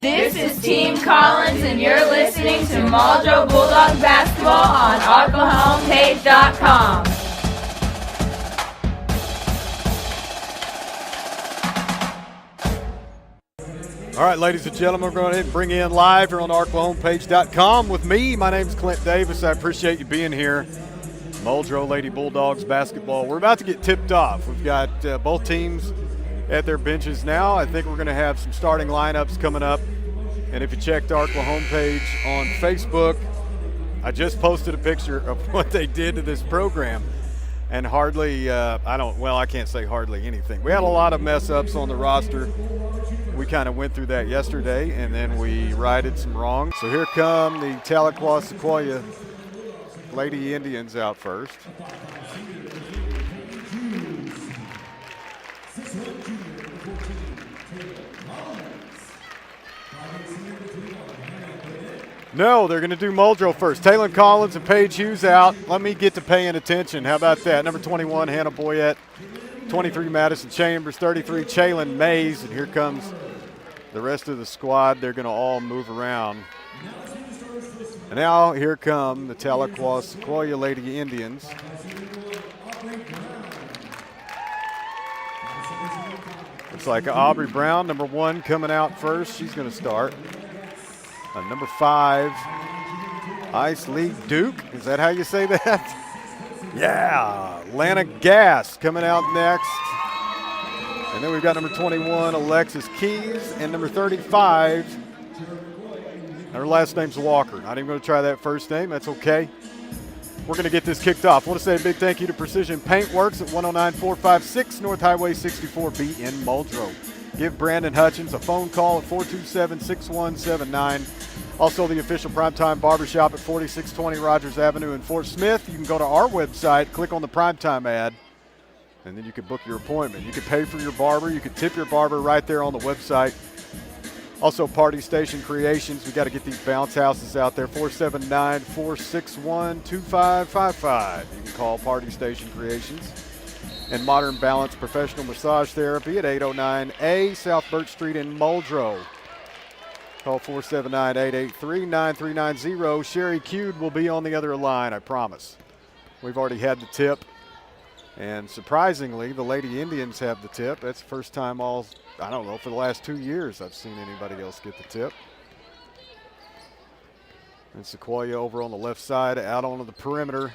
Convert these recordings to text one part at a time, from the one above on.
This is Team Collins, and you're listening to Muldrow Bulldogs basketball on Arklahomepage.com. All right, ladies and gentlemen, we're going to go ahead and bring you in live here on Arklahomepage.com with me. My name is Clint Davis. I appreciate you being here. Muldrow Lady Bulldogs basketball. We're about to get tipped off. We've got both teams at their benches now. I think we're going to have some starting lineups coming up. And if you checked Arklahomepage on Facebook, I just posted a picture of what they did to this program. And hardly, I can't say hardly anything. We had a lot of mess ups on the roster. We kind of went through that yesterday, and then we righted some wrongs. So here come the Tahlequah Sequoyah Lady Indians out first. No, they're going to do Muldrow first. Taylor Collins and Paige Hughes out. Let me get to paying attention. How about that? Number 21, Hannah Boyette. 23, Madison Chambers. 33, Chaylin Mays. And here comes the rest of the squad. They're going to all move around. And now here come the Tahlequah Sequoyah Lady Indians. Looks like Aubrey Brown, number 1, coming out first. She's going to start. Number 5, Ice League Duke. Is that how you say that? Yeah. Lana Gass coming out next. And then we've got number 21, Alexis Keys, and number 35. Her last name's Walker. Not even going to try that first name. That's okay. We're going to get this kicked off. I want to say a big thank you to Precision Paint Works at 109456 North Highway 64B in Muldrow. Give Brandon Hutchins a phone call at 427-6179. Also, the official Primetime Barbershop at 4620 Rogers Avenue in Fort Smith. You can go to our website, click on the Primetime ad, and then you can book your appointment. You can pay for your barber. You can tip your barber right there on the website. Also, Party Station Creations. We got to get these bounce houses out there. 479-461-2555. You can call Party Station Creations. And Modern Balance Professional Massage Therapy at 809A South Birch Street in Muldrow. Call 479-883-9390. Sherry Cude will be on the other line, I promise. We've already had the tip. And surprisingly, the Lady Indians have the tip. That's the first time for the last 2 years I've seen anybody else get the tip. And Sequoyah over on the left side, out onto the perimeter.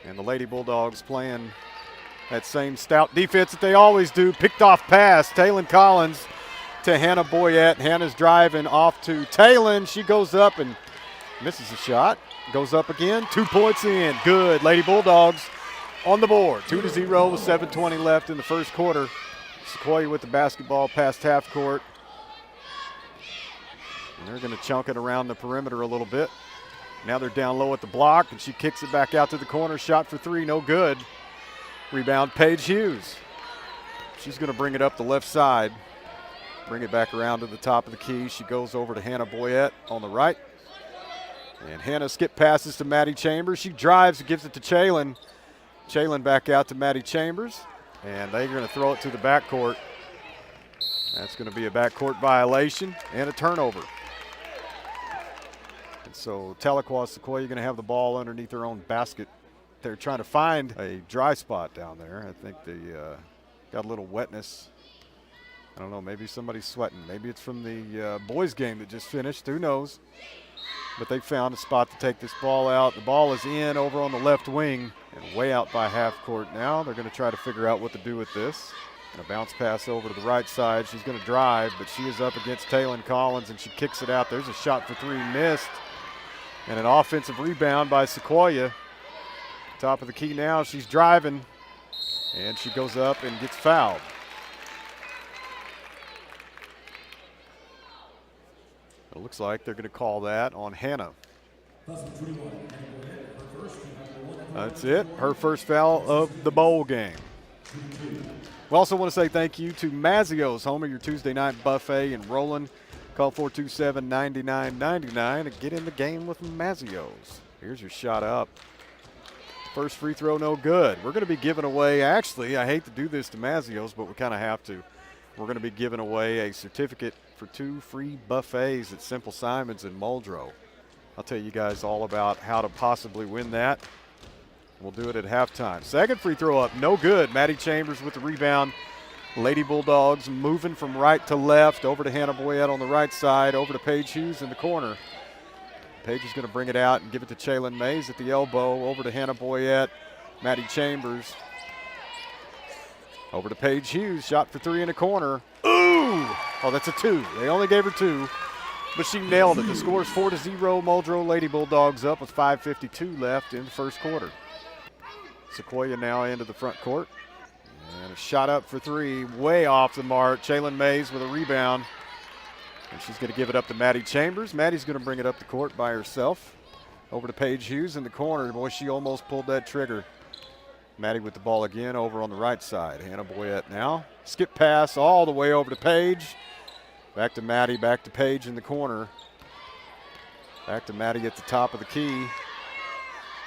And the Lady Bulldogs playing that same stout defense that they always do. Picked off pass. Taylor Collins to Hannah Boyette. Hannah's driving off to Taylor. She goes up and misses a shot. Goes up again. 2 points in. Good. Lady Bulldogs on the board. 2-0 with 7:20 left in the first quarter. Sequoyah with the basketball past half court. And they're going to chunk it around the perimeter a little bit. Now they're down low at the block, and she kicks it back out to the corner. Shot for 3, no good. Rebound, Paige Hughes. She's going to bring it up the left side. Bring it back around to the top of the key. She goes over to Hannah Boyette on the right. And Hannah skip passes to Maddie Chambers. She drives and gives it to Chaylin. Chaylin back out to Maddie Chambers. And they're going to throw it to the backcourt. That's going to be a backcourt violation and a turnover. And so Tahlequah Sequoyah going to have the ball underneath their own basket. They're trying to find a dry spot down there. I think they got a little wetness. I don't know, maybe somebody's sweating. Maybe it's from the boys game that just finished. Who knows? But they found a spot to take this ball out. The ball is in over on the left wing and way out by half court now. They're going to try to figure out what to do with this. And a bounce pass over to the right side. She's going to drive, but she is up against Taylor Collins, and she kicks it out. There's a shot for 3 missed. And an offensive rebound by Sequoyah. Top of the key now. She's driving, and she goes up and gets fouled. It looks like they're going to call that on Hannah. That's it. Her first foul of the bowl game. We also want to say thank you to Mazio's, home of your Tuesday night buffet in Roland. Call 427-9999 to get in the game with Mazio's. Here's your shot up. First free throw, no good. We're going to be giving away, actually, I hate to do this to Mazio's, but we kind of have to. We're going to be giving away a certificate for 2 free buffets at Simple Simon's in Muldrow. I'll tell you guys all about how to possibly win that. We'll do it at halftime. Second free throw up, no good. Mabee Chambers with the rebound. Lady Bulldogs moving from right to left, over to Hannah Boyette on the right side, over to Paige Hughes in the corner. Paige is going to bring it out and give it to Chaylin Mays at the elbow, over to Hannah Boyette, Mabee Chambers. Over to Paige Hughes, shot for 3 in the corner. Ooh! Oh, that's a 2. They only gave her 2, but she nailed it. The score is 4-0. Muldrow Lady Bulldogs up with 5:52 left in the first quarter. Sequoyah now into the front court. And a shot up for 3, way off the mark. Chaylin Mays with a rebound. And she's going to give it up to Mabee Chambers. Maddie's going to bring it up the court by herself. Over to Paige Hughes in the corner. Boy, she almost pulled that trigger. Mabee with the ball again over on the right side. Hannah Boyette now. Skip pass all the way over to Paige. Back to Mabee, back to Paige in the corner. Back to Mabee at the top of the key.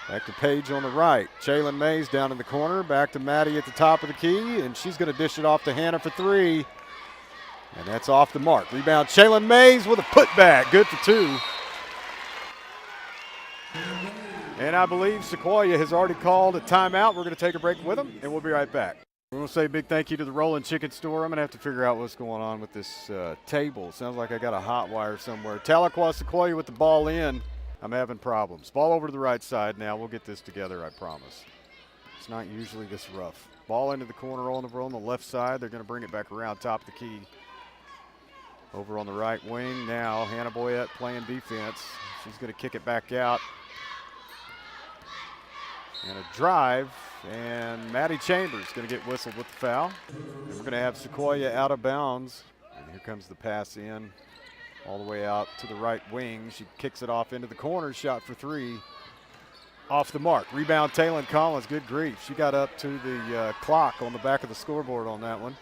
Back to Paige on the right. Chaylin Mays down in the corner. Back to Mabee at the top of the key. And she's going to dish it off to Hannah for 3. And that's off the mark. Rebound Chaylin Mays with a putback. Good for 2. And I believe Sequoyah has already called a timeout. We're going to take a break with them, and we'll be right back. We want to say a big thank you to the Rollin' Chicken Store. I'm going to have to figure out what's going on with this table. Sounds like I got a hot wire somewhere. Tahlequah Sequoyah with the ball in. I'm having problems. Ball over to the right side now. We'll get this together, I promise. It's not usually this rough. Ball into the corner on the left side. They're going to bring it back around top of the key. Over on the right wing now. Hannah Boyette playing defense. She's going to kick it back out. And a drive, and Mabee Chambers going to get whistled with the foul. And we're going to have Sequoyah out of bounds. And here comes the pass in, all the way out to the right wing. She kicks it off into the corner, shot for 3. Off the mark. Rebound Taylon Collins, good grief. She got up to the clock on the back of the scoreboard on that one.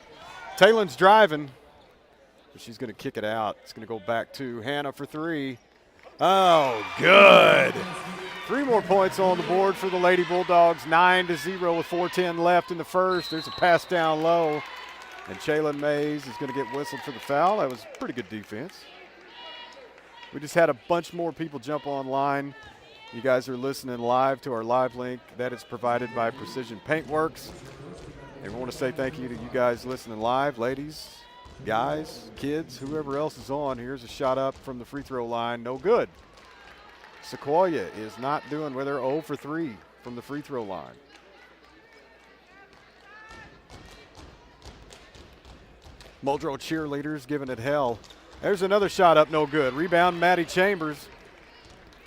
Taylon's driving, but she's going to kick it out. It's going to go back to Hannah for 3. Oh, good. 3 more points on the board for the Lady Bulldogs, 9-0 with 4:10 left in the first. There's a pass down low, and Chaylin Mays is going to get whistled for the foul. That was pretty good defense. We just had a bunch more people jump online. You guys are listening live to our live link. That is provided by Precision Paintworks. And we want to say thank you to you guys listening live, ladies, guys, kids, whoever else is on. Here's a shot up from the free throw line, no good. Sequoyah is not doing well. They're 0 for 3 from the free throw line. Muldrow cheerleaders giving it hell. There's another shot up, no good. Rebound, Mabee Chambers.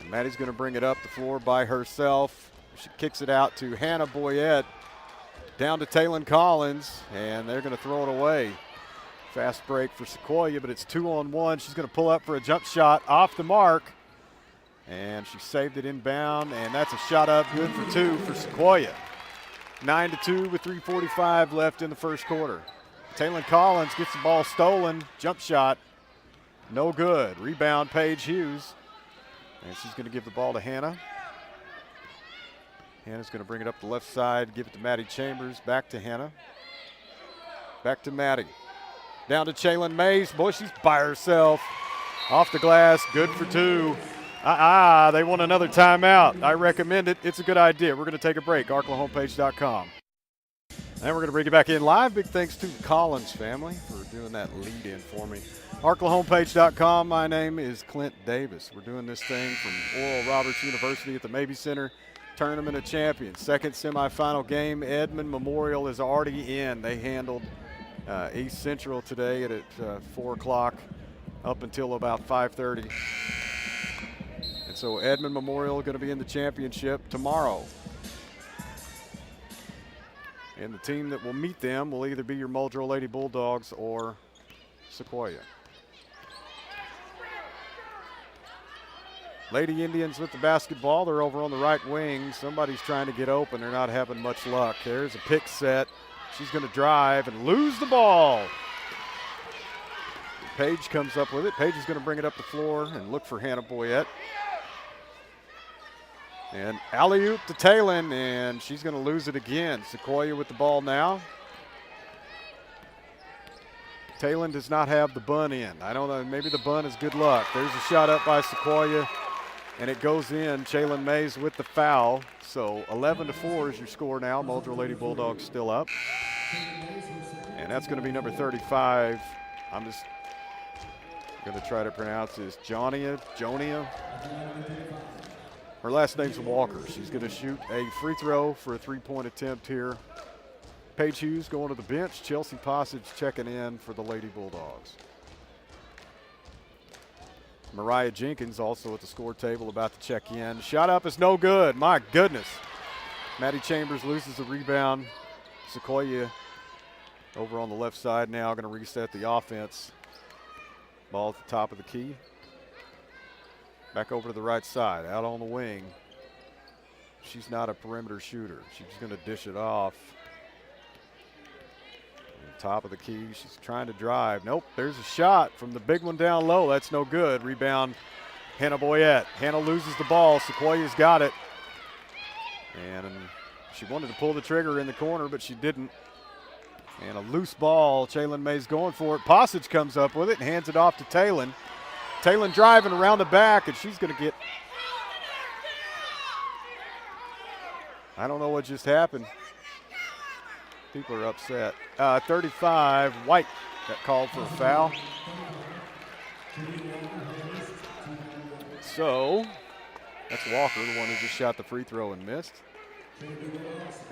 And Maddie's going to bring it up the floor by herself. She kicks it out to Hannah Boyette. Down to Taylon Collins, and they're going to throw it away. Fast break for Sequoyah, but it's 2-on-1. She's going to pull up for a jump shot off the mark. And she saved it inbound, and that's a shot up, good for 2 for Sequoyah. 9-2 with 3:45 left in the first quarter. Taylon Collins gets the ball stolen, jump shot, no good. Rebound, Paige Hughes, and she's going to give the ball to Hannah. Hannah's going to bring it up the left side, give it to Mabee Chambers, back to Hannah. Back to Mabee. Down to Chaylin Mays. Boy, she's by herself. Off the glass, good for 2. They want another timeout. I recommend it. It's a good idea. We're going to take a break. Arklahomepage.com. And we're going to bring you back in live. Big thanks to the Collins family for doing that lead in for me. Arklahomepage.com. My name is Clint Davis. We're doing this thing from Oral Roberts University at the Mabee Center. Tournament of Champions. Second semifinal game. Edmond Memorial is already in. They handled East Central today at 4 o'clock up until about 5:30. And so Edmond Memorial going to be in the championship tomorrow. And the team that will meet them will either be your Muldrow Lady Bulldogs or Sequoyah. Lady Indians with the basketball. They're over on the right wing. Somebody's trying to get open. They're not having much luck. There's a pick set. She's going to drive and lose the ball. Paige comes up with it. Paige is going to bring it up the floor and look for Hannah Boyette. And alley-oop to Taylon, and she's going to lose it again. Sequoyah with the ball now. Talon does not have the bun in. I don't know, maybe the bun is good luck. There's a shot up by Sequoyah, and it goes in. Jalen Mays with the foul. So 11-4 is your score now. Muldrow Lady Bulldogs still up. And that's going to be number 35. I'm just going to try to pronounce this. Jonia. Her last name's Walker. She's going to shoot a free throw for a three-point attempt here. Paige Hughes going to the bench. Chelsea Passage checking in for the Lady Bulldogs. Mariah Jenkins also at the score table about to check in. Shot up is no good. My goodness. Maddie Chambers loses the rebound. Sequoyah over on the left side now going to reset the offense. Ball at the top of the key. Back over to the right side, out on the wing. She's not a perimeter shooter. She's going to dish it off. Top of the key, she's trying to drive. Nope, there's a shot from the big one down low. That's no good. Rebound, Hannah Boyette. Hannah loses the ball. Sequoyah's got it. And she wanted to pull the trigger in the corner, but she didn't. And a loose ball. Jalen Mays going for it. Passage comes up with it and hands it off to Talon. Talon driving around the back, and she's going to get. I don't know what just happened. People are upset. 35, White got called for a foul. So that's Walker, the one who just shot the free throw and missed.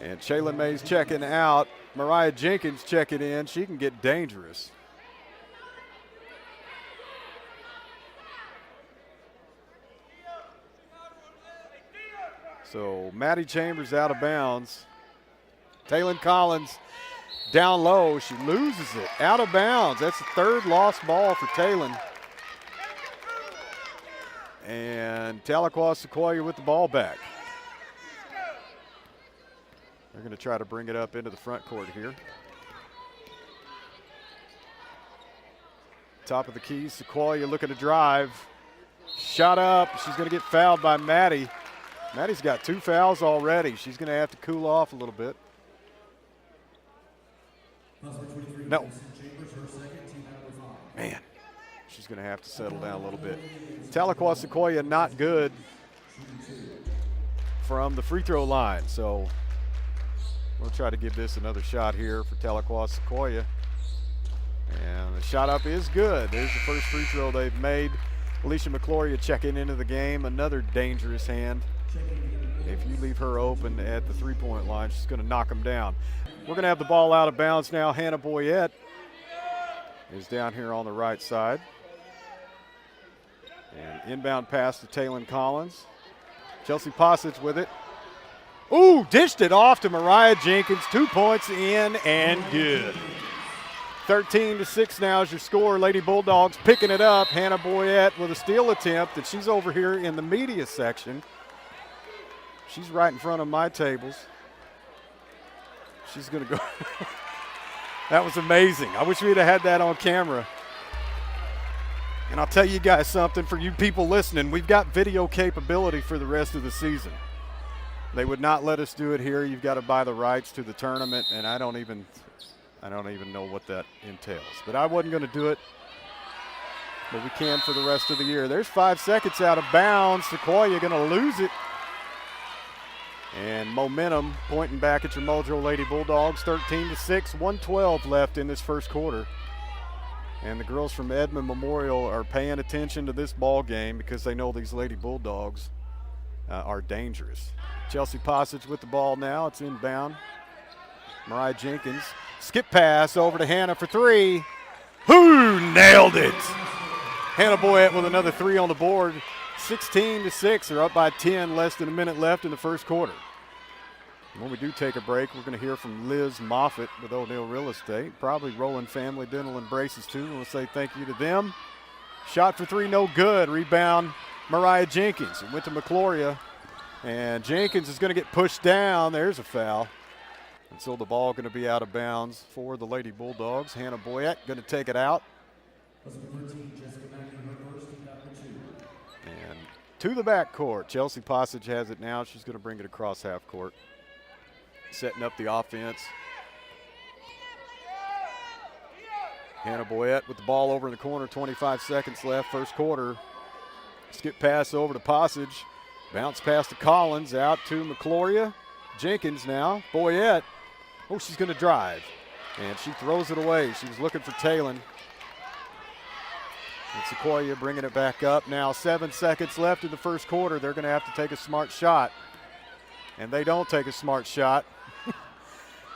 And Jalen Mays checking out. Mariah Jenkins checking in. She can get dangerous. So Maddie Chambers out of bounds. Taylon Collins down low. She loses it. Out of bounds. That's the third lost ball for Talon. And Tahlequah Sequoyah with the ball back. They're going to try to bring it up into the front court here. Top of the key, Sequoyah looking to drive. Shot up. She's going to get fouled by Maddie. Maddie's got 2 fouls already. She's going to have to cool off a little bit. No. Man, she's going to have to settle down a little bit. Tahlequah Sequoyah not good from the free throw line. So we'll try to give this another shot here for Tahlequah Sequoyah. And the shot up is good. There's the first free throw they've made. Alicia McCloria checking into the game. Another dangerous hand. If you leave her open at the three-point line, she's going to knock them down. We're going to have the ball out of bounds now. Hannah Boyette is down here on the right side. And inbound pass to Taylon Collins. Chelsea Passage with it. Ooh, dished it off to Mariah Jenkins. 2 points in and good. 13-6 now is your score. Lady Bulldogs picking it up. Hannah Boyette with a steal attempt, and she's over here in the media section. She's right in front of my tables. She's going to go. That was amazing. I wish we'd have had that on camera. And I'll tell you guys something, for you people listening, we've got video capability for the rest of the season. They would not let us do it here. You've got to buy the rights to the tournament, and I don't even know what that entails. But I wasn't going to do it. But we can for the rest of the year. There's 5 seconds out of bounds. Sequoyah going to lose it. And momentum pointing back at your Muldrow Lady Bulldogs. 13-6, 1:12 left in this first quarter. And the girls from Edmond Memorial are paying attention to this ball game because they know these Lady Bulldogs are dangerous. Chelsea Passage with the ball now. It's inbound. Mariah Jenkins. Skip pass over to Hannah for 3. Who nailed it? Hannah Boyette with another 3 on the board. 16-6. They're up by 10, less than a minute left in the first quarter. When we do take a break, we're going to hear from Liz Moffitt with O'Neill Real Estate. Probably Roland Family Dental and Braces too. We'll say thank you to them. Shot for 3, no good. Rebound, Mariah Jenkins. It went to McCloria. And Jenkins is going to get pushed down. There's a foul. And so the ball going to be out of bounds for the Lady Bulldogs. Hannah Boyette going to take it out. And to the backcourt. Chelsea Passage has it now. She's going to bring it across half court. Setting up the offense. Hannah Boyette with the ball over in the corner, 25 seconds left, first quarter. Skip pass over to Passage. Bounce pass to Collins, out to McCloria. Jenkins now, Boyette. Oh, she's going to drive. And she throws it away. She was looking for Talon. And Sequoyah bringing it back up. Now 7 seconds left in the first quarter. They're going to have to take a smart shot. And they don't take a smart shot.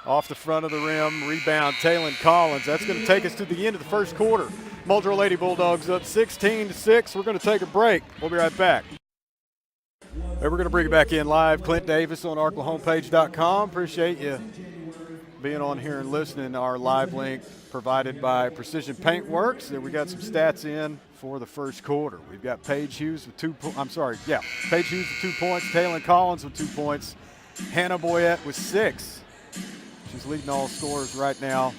Off the front of the rim, rebound, Talon Collins. That's going to take us to the end of the first quarter. Muldrow Lady Bulldogs up 16-6. We're going to take a break. We'll be right back. Hey, we're going to bring it back in live. Clint Davis on Arklahomepage.com. Appreciate you being on here and listening. Our live link provided by Precision Paintworks. And we got some stats in for the first quarter. We've got Paige Hughes with Paige Hughes with 2 points. Talon Collins with 2 points. Hannah Boyette with 6. She's leading all scorers right now.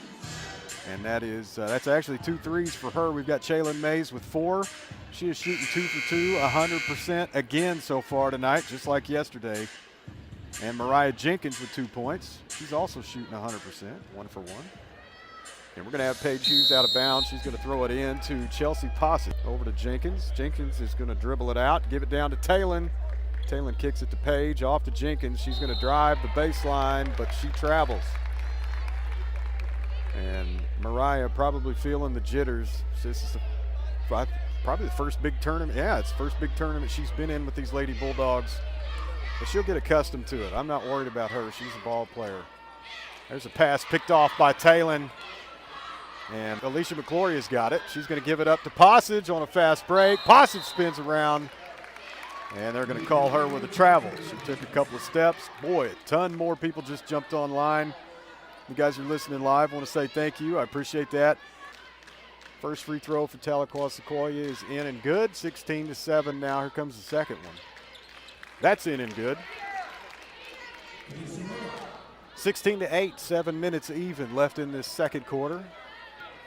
And that's actually 2 threes for her. We've got Chaylin Mays with 4. She is shooting 2 for 2, 100% again so far tonight, just like yesterday. And Mariah Jenkins with 2 points. She's also shooting 100%, 1 for 1. And we're going to have Paige Hughes out of bounds. She's going to throw it in to Chelsea Posset. Over to Jenkins. Jenkins is going to dribble it out, give it down to Talon. Talon kicks it to Paige, off to Jenkins. She's going to drive the baseline, but she travels. And Mariah probably feeling the jitters. This is probably the first big tournament. Yeah, it's the first big tournament she's been in with these Lady Bulldogs. But she'll get accustomed to it. I'm not worried about her. She's a ball player. There's a pass picked off by Talon. And Alicia McCloria's got it. She's going to give it up to Passage on a fast break. Passage spins around. And they're going to call her with a travel. She took a couple of steps. Boy, a ton more people just jumped online. You guys are listening live. I want to say thank you. I appreciate that. First free throw for Tahlequah Sequoyah is in and good. 16-7 now. Here comes the second one. That's in and good. 16-8, 7 minutes even left in this second quarter.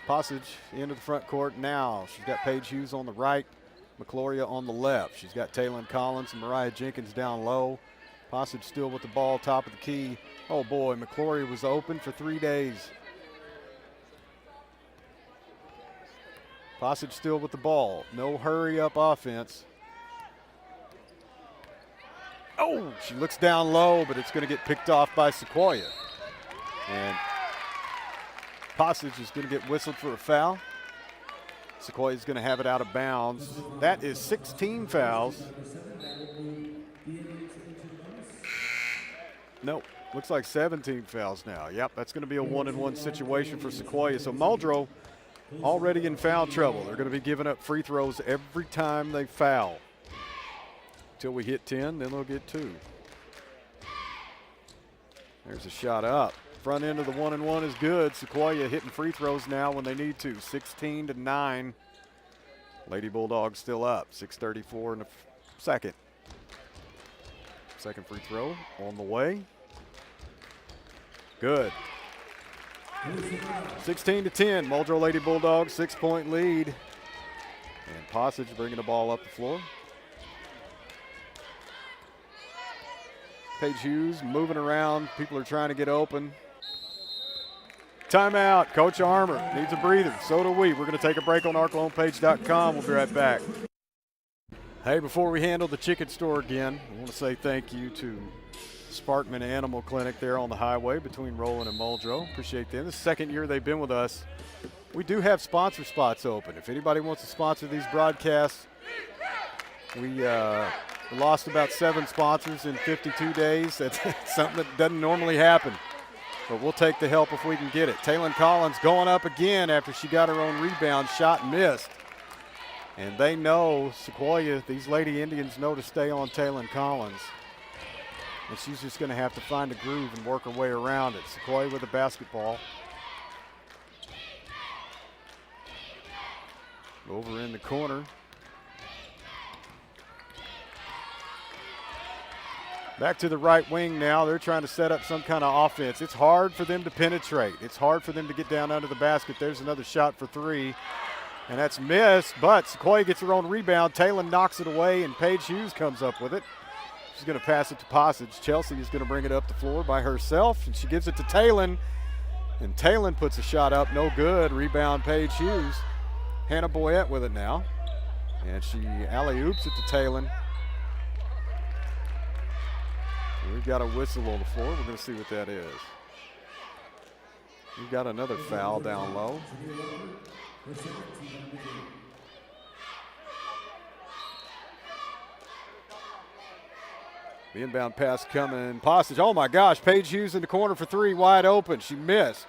Passage into the front court now. She's got Paige Hughes on the right, McCloria on the left. She's got Talon Collins and Mariah Jenkins down low. Passage still with the ball, top of the key. Oh boy, McCloria was open for 3 days. Passage still with the ball. No hurry up offense. Oh, she looks down low, but it's going to get picked off by Sequoyah. And Passage is going to get whistled for a foul. Sequoyah is going to have it out of bounds. That is 16 fouls. Nope, looks like 17 fouls now. Yep, that's going to be a 1-and-1 situation for Sequoyah. So Muldrow already in foul trouble. They're going to be giving up free throws every time they foul. Until we hit 10, then they'll get 2. There's a shot up. Front end of the 1-and-1 is good. Sequoyah hitting free throws now when they need to. 16-9. Lady Bulldogs still up. 6:34 in the second. Second free throw on the way. Good. 16-10. Muldrow Lady Bulldogs, 6-point lead. And Passage bringing the ball up the floor. Paige Hughes moving around. People are trying to get open. Timeout. Coach Armour needs a breather. So do we. We're going to take a break on Arklahomepage.com. We'll be right back. Hey, before we handle the chicken store again, I want to say thank you to Sparkman Animal Clinic there on the highway between Roland and Muldrow. Appreciate them. This is the second year they've been with us. We do have sponsor spots open. If anybody wants to sponsor these broadcasts, we lost about 7 sponsors in 52 days. That's something that doesn't normally happen. But we'll take the help if we can get it. Talon Collins going up again after she got her own rebound, shot missed. And they know, Sequoyah, these Lady Indians know to stay on Talon Collins. And she's just going to have to find a groove and work her way around it. Sequoyah with the basketball. Over in the corner. Back to the right wing now. They're trying to set up some kind of offense. It's hard for them to penetrate. It's hard for them to get down under the basket. There's another shot for 3. And that's missed, but Sequoyah gets her own rebound. Talon knocks it away, and Paige Hughes comes up with it. She's going to pass it to Passage. Chelsea is going to bring it up the floor by herself, and she gives it to Talon. And Talon puts a shot up, no good. Rebound, Paige Hughes. Hannah Boyette with it now. And she alley-oops it to Talon. We've got a whistle on the floor. We're going to see what that is. We've got another foul down low. The inbound pass coming. Passage. Oh my gosh. Paige Hughes in the corner for three. Wide open. She missed.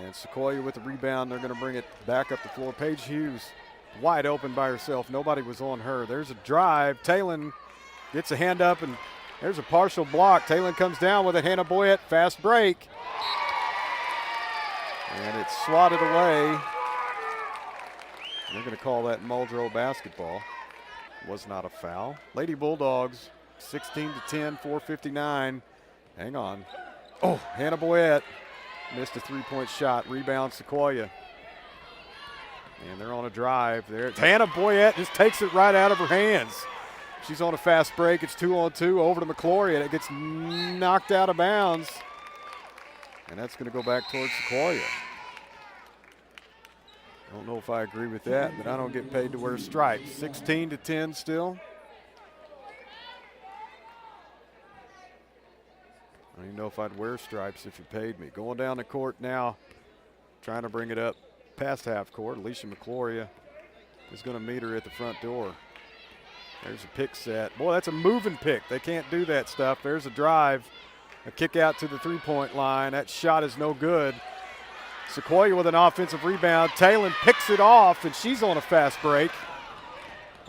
And Sequoyah with the rebound. They're going to bring it back up the floor. Paige Hughes wide open by herself. Nobody was on her. There's a drive. Talon gets a hand up, and there's a partial block. Talon comes down with it. Hannah Boyette, fast break. And it's swatted away. They're going to call that Muldrow basketball. Was not a foul. Lady Bulldogs, 16-10, 4:59. Hang on. Oh, Hannah Boyette missed a three-point shot. Rebound, Sequoyah. And they're on a drive there. Hannah Boyette just takes it right out of her hands. She's on a fast break. It's 2-on-2 over to McClory, and it gets knocked out of bounds. And that's going to go back towards Sequoyah. I don't know if I agree with that, but I don't get paid to wear stripes. 16-10 still. I don't even know if I'd wear stripes if you paid me. Going down the court now, trying to bring it up past half court. Alicia McClory is going to meet her at the front door. There's a pick set. Boy, that's a moving pick. They can't do that stuff. There's a drive, a kick out to the three-point line. That shot is no good. Sequoyah with an offensive rebound. Talon picks it off, and she's on a fast break.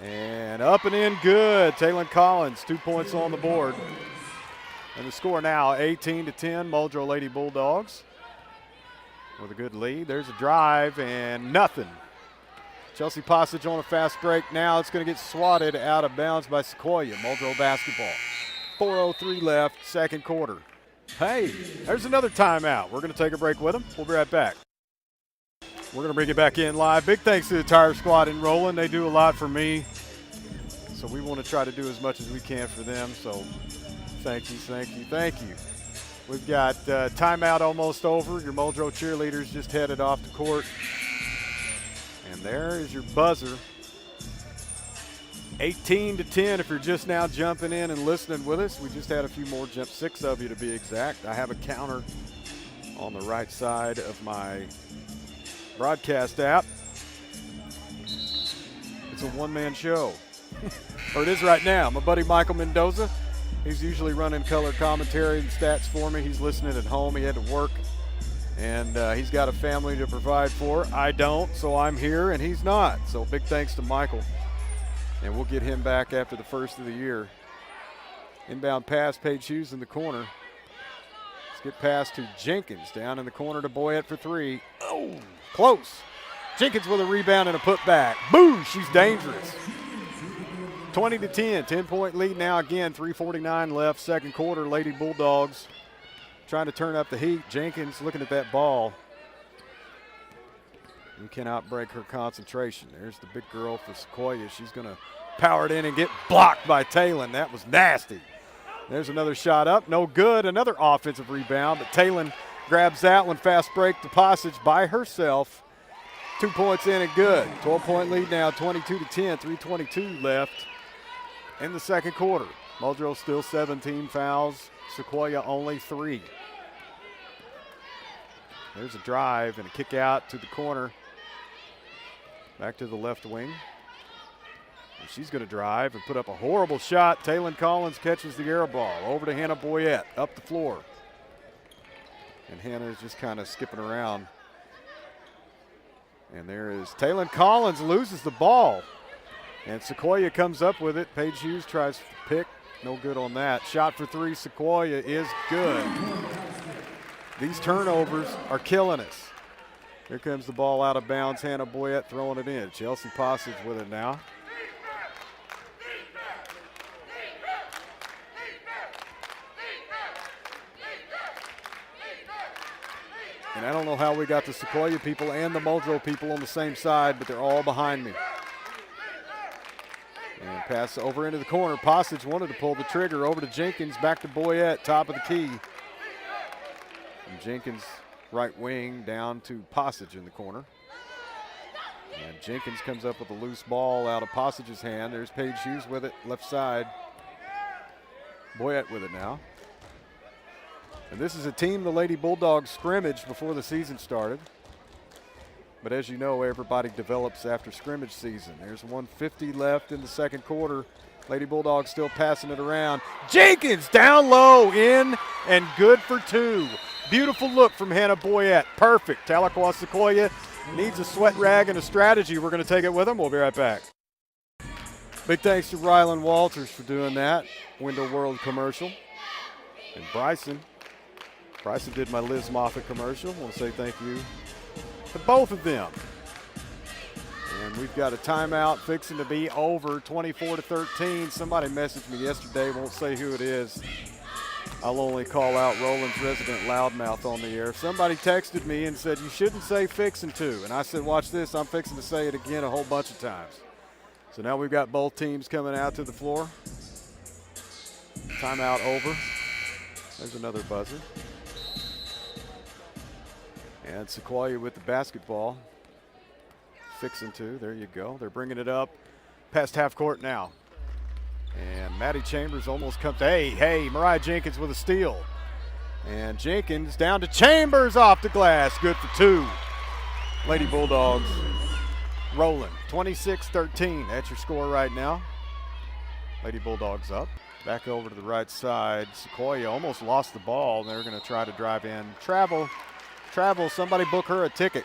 And up and in good. Talon Collins, 2 points on the board. And the score now 18-10, Muldrow Lady Bulldogs with a good lead. There's a drive and nothing. Chelsea Passage on a fast break. Now it's going to get swatted out of bounds by Sequoyah. Muldrow basketball. 4:03 left, second quarter. Hey, there's another timeout. We're going to take a break with them. We'll be right back. We're going to bring it back in live. Big thanks to the Tire Squad in Roland. They do a lot for me. So we want to try to do as much as we can for them. So thank you, thank you, thank you. We've got timeout almost over. Your Muldrow cheerleaders just headed off the court. And there is your buzzer. 18-10 if you're just now jumping in and listening with us. We just had a few more jumps, 6 of you to be exact. I have a counter on the right side of my broadcast app. It's a one-man show. Or it is right now. My buddy Michael Mendoza, he's usually running color commentary and stats for me. He's listening at home. He had to work. And he's got a family to provide for. I don't, so I'm here, and he's not. So big thanks to Michael. And we'll get him back after the first of the year. Inbound pass, Paige Hughes in the corner. Let's get past to Jenkins. Down in the corner to Boyette for three. Oh, close. Jenkins with a rebound and a putback. Boo, she's dangerous. 20-10, 10-point lead now again. 3:49 left, second quarter. Lady Bulldogs trying to turn up the heat. Jenkins looking at that ball. You cannot break her concentration. There's the big girl for Sequoyah. She's going to power it in and get blocked by Talon. That was nasty. There's another shot up. No good. Another offensive rebound, but Talon grabs that one. Fast break to Passage by herself. 2 points in and good. 12-point lead now, 22-10, 3:22 left in the second quarter. Muldrow still 17 fouls. Sequoyah only 3. There's a drive and a kick out to the corner. Back to the left wing. And she's going to drive and put up a horrible shot. Talon Collins catches the air ball. Over to Hannah Boyette, up the floor. And Hannah is just kind of skipping around. And there is Talon Collins loses the ball. And Sequoyah comes up with it. Paige Hughes tries to pick. No good on that. Shot for three, Sequoyah is good. These turnovers are killing us. Here comes the ball out of bounds. Hannah Boyette throwing it in. Chelsea Passage with it now. And I don't know how we got the Sequoyah people and the Muldrow people on the same side, but they're all behind me. And pass over into the corner. Passage wanted to pull the trigger. Over to Jenkins. Back to Boyette. Top of the key. And Jenkins right wing down to Passage in the corner. And Jenkins comes up with a loose ball out of Passage's hand. There's Paige Hughes with it, left side. Boyette with it now. And this is a team the Lady Bulldogs scrimmaged before the season started. But as you know, everybody develops after scrimmage season. There's 1:50 left in the second quarter. Lady Bulldogs still passing it around. Jenkins down low, in, and good for 2. Beautiful look from Hannah Boyette. Perfect. Tahlequah Sequoyah needs a sweat rag and a strategy. We're going to take it with them. We'll be right back. Big thanks to Rylan Walters for doing that Window World commercial. And Bryson did my Liz Moffitt commercial. I want to say thank you to both of them. And we've got a timeout fixing to be over, 24-13. Somebody messaged me yesterday, won't say who it is. I'll only call out Roland's resident loudmouth on the air. Somebody texted me and said, you shouldn't say fixing to. And I said, watch this, I'm fixing to say it again a whole bunch of times. So now we've got both teams coming out to the floor. Timeout over. There's another buzzer. And Sequoyah with the basketball. Fixing to, there you go. They're bringing it up past half court now. And Maddie Chambers almost comes, hey, Mariah Jenkins with a steal. And Jenkins down to Chambers off the glass, good for 2. Lady Bulldogs rolling, 26-13, that's your score right now. Lady Bulldogs up, back over to the right side. Sequoyah almost lost the ball. They're gonna try to drive in. Travel, somebody book her a ticket.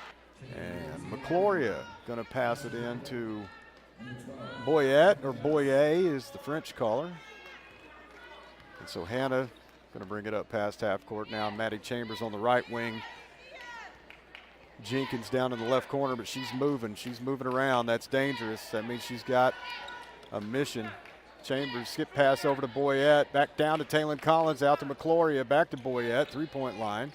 And McCloria gonna pass it in to Boyette, or Boyer is the French caller. And so Hannah gonna bring it up past half court now. Maddie Chambers on the right wing. Jenkins down in the left corner, but she's moving around. That's dangerous. That means she's got a mission. Chambers skip pass over to Boyette, back down to Taylon Collins, out to McCloria, back to Boyette, 3-point line.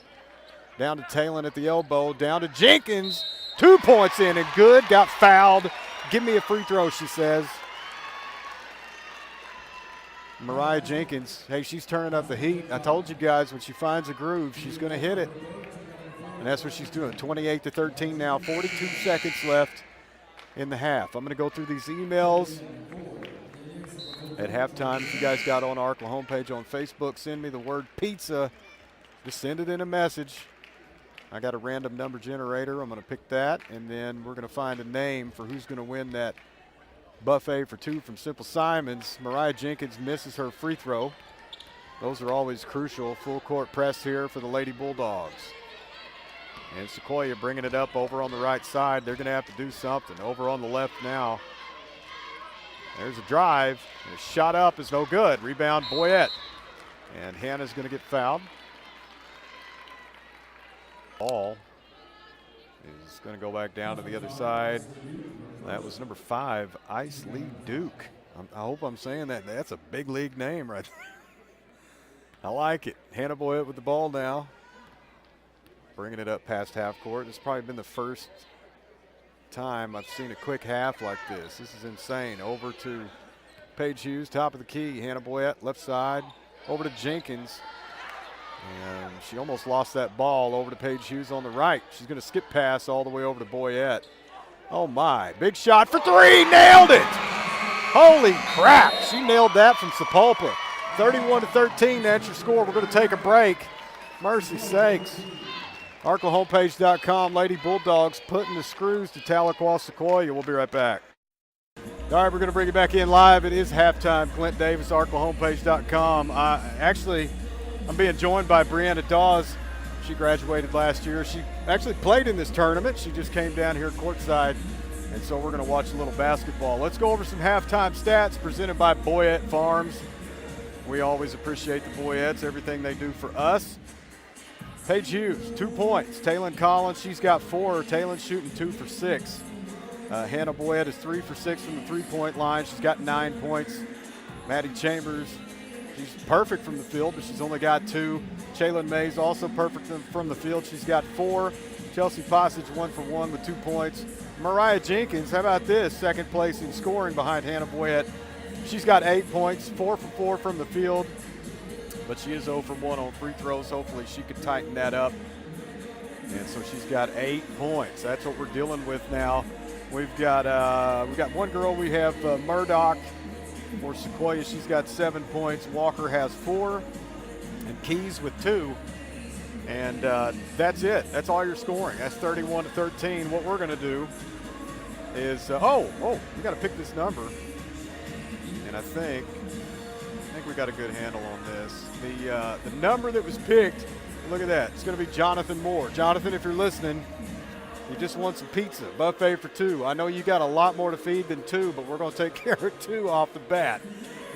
Down to Taylon at the elbow, down to Jenkins, 2 points in and good, got fouled. Give me a free throw, she says. Mariah Jenkins, hey, she's turning up the heat. I told you guys when she finds a groove, she's gonna hit it. And that's what she's doing, 28-13 now, 42 seconds left in the half. I'm gonna go through these emails at halftime. If you guys got on our Arklahomepage on Facebook, send me the word pizza. Just send it in a message. I got a random number generator. I'm going to pick that, and then we're going to find a name for who's going to win that buffet for 2 from Simple Simons. Mariah Jenkins misses her free throw. Those are always crucial. Full court press here for the Lady Bulldogs. And Sequoyah bringing it up over on the right side. They're going to have to do something. Over on the left now. There's a drive. And a shot up is no good. Rebound Boyette. And Hannah's going to get fouled. Ball is going to go back down to the other side. That was number 5, Ice Lee Duke. I hope I'm saying that. That's a big league name right there. I like it. Hannah Boyette with the ball now. Bringing it up past half court. This has probably been the first time I've seen a quick half like this. This is insane. Over to Paige Hughes, top of the key. Hannah Boyette, left side. Over to Jenkins. And she almost lost that ball. Over to Paige Hughes on the right. She's going to skip pass all the way over to Boyette. Oh my, big shot for 3, nailed it! Holy crap, she nailed that from Sapulpa. 31-13, that's your score. We're going to take a break. Mercy sakes. Arklahomepage.com, Lady Bulldogs putting the screws to Tahlequah Sequoyah. We'll be right back. All right, we're going to bring it back in live. It is halftime. Clint Davis, Arklahomepage.com. I'm being joined by Brianna Dawes. She graduated last year. She actually played in this tournament. She just came down here courtside, and so we're going to watch a little basketball. Let's go over some halftime stats presented by Boyette Farms. We always appreciate the Boyettes, everything they do for us. Paige Hughes, 2 points. Taylon Collins, she's got 4. Taylon's shooting 2 for 6. Hannah Boyette is 3 for 6 from the three-point line. She's got 9 points. Maddie Chambers, she's perfect from the field, but she's only got 2. Chaylin Mays also perfect from the field. She's got 4. Chelsea Passage 1 for 1 with 2 points. Mariah Jenkins, how about this? Second place in scoring behind Hannah Boyette. She's got 8 points, 4 for 4 from the field, but she is 0 for 1 on free throws. Hopefully she could tighten that up. And so she's got 8 points. That's what we're dealing with now. We've got one girl. We have Murdoch for Sequoyah. She's got 7 points. Walker has 4, and Keys with 2. And that's it. That's all you're scoring. That's 31-13. What we're going to do is, we got to pick this number. And I think we got a good handle on this. The number that was picked, look at that. It's going to be Jonathan Moore. Jonathan, if you're listening, you just want some pizza, buffet for 2. I know you got a lot more to feed than 2, but we're going to take care of 2 off the bat.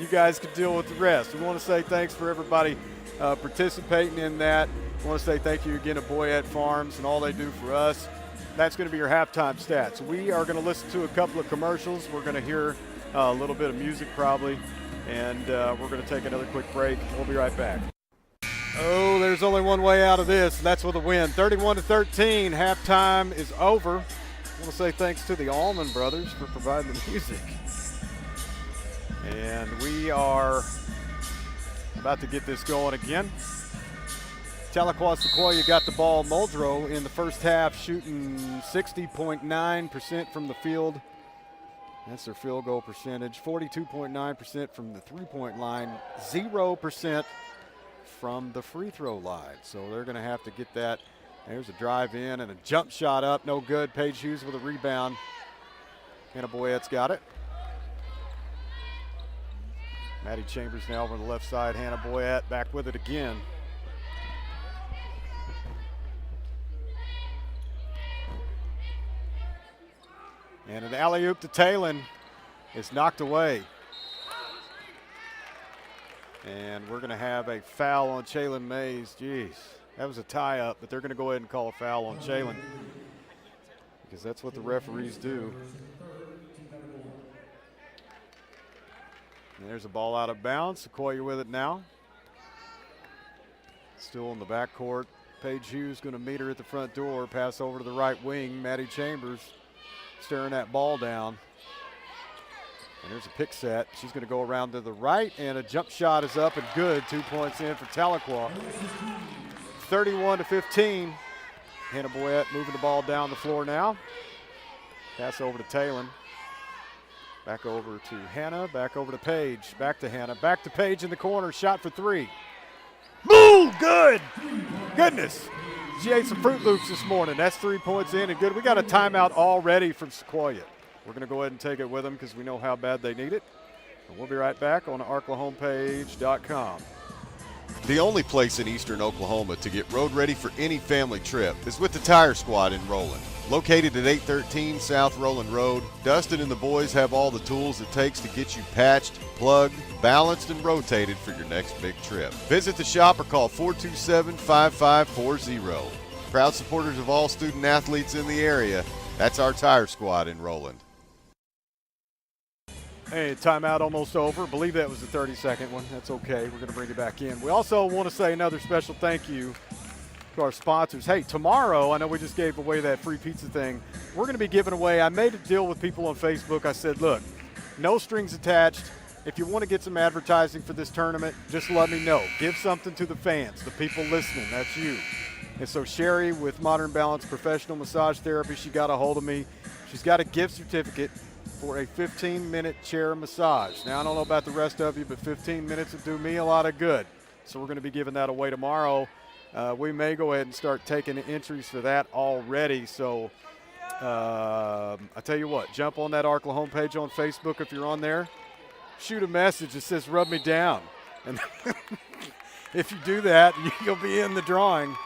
You guys can deal with the rest. We want to say thanks for everybody participating in that. I want to say thank you again to Boyette Farms and all they do for us. That's going to be your halftime stats. We are going to listen to a couple of commercials. We're going to hear a little bit of music probably, and we're going to take another quick break. We'll be right back. Oh, there's only one way out of this, and that's with a win. 31-13, halftime is over. I want to say thanks to the Allman Brothers for providing the music. And we are about to get this going again. Tahlequah Sequoyah got the ball. Muldrow in the first half shooting 60.9% from the field. That's their field goal percentage. 42.9% from the three-point line. 0% from the free throw line. So they're going to have to get that. There's a drive in and a jump shot up. No good. Paige Hughes with a rebound. Hannah Boyette's got it. Maddie Chambers now over the left side. Hannah Boyette back with it again. And an alley-oop to Talon is knocked away. And we're going to have a foul on Chaylin Mays. Jeez, that was a tie-up, but they're going to go ahead and call a foul on Chaylin because that's what the referees do. And there's a ball out of bounds. Sequoyah with it now. Still in the backcourt. Paige Hughes going to meet her at the front door. Pass over to the right wing. Maddie Chambers staring that ball down. And there's a pick set. She's going to go around to the right, and a jump shot is up and good. 2 points in for Tahlequah. 31-15. Hannah Boyette moving the ball down the floor now. Pass over to Talon. Back over to Hannah. Back over to Paige. Back to Hannah. Back to Paige in the corner. Shot for 3. Boom! Good! Goodness. She ate some Fruit Loops this morning. That's 3 points in and good. We got a timeout already from Sequoyah. We're going to go ahead and take it with them because we know how bad they need it. And we'll be right back on Arklahomepage.com. The only place in eastern Oklahoma to get road ready for any family trip is with the Tire Squad in Roland. Located at 813 South Roland Road, Dustin and the boys have all the tools it takes to get you patched, plugged, balanced, and rotated for your next big trip. Visit the shop or call 427-5540. Proud supporters of all student athletes in the area, that's our Tire Squad in Roland. Hey, timeout almost over. I believe that was the 30-second one. That's okay. We're going to bring it back in. We also want to say another special thank you to our sponsors. Hey, tomorrow, I know we just gave away that free pizza thing. We're going to be giving away, I made a deal with people on Facebook. I said, look, no strings attached. If you want to get some advertising for this tournament, just let me know. Give something to the fans, the people listening. That's you. And so Sherry with Modern Balance Professional Massage Therapy, she got a hold of me. She's got a gift certificate for a 15-minute chair massage. Now, I don't know about the rest of you, but 15 minutes would do me a lot of good. So we're going to be giving that away tomorrow. We may go ahead and start taking entries for that already. So I tell you what, jump on that Arklahomepage on Facebook if you're on there. Shoot a message that says rub me down. And if you do that, you'll be in the drawing.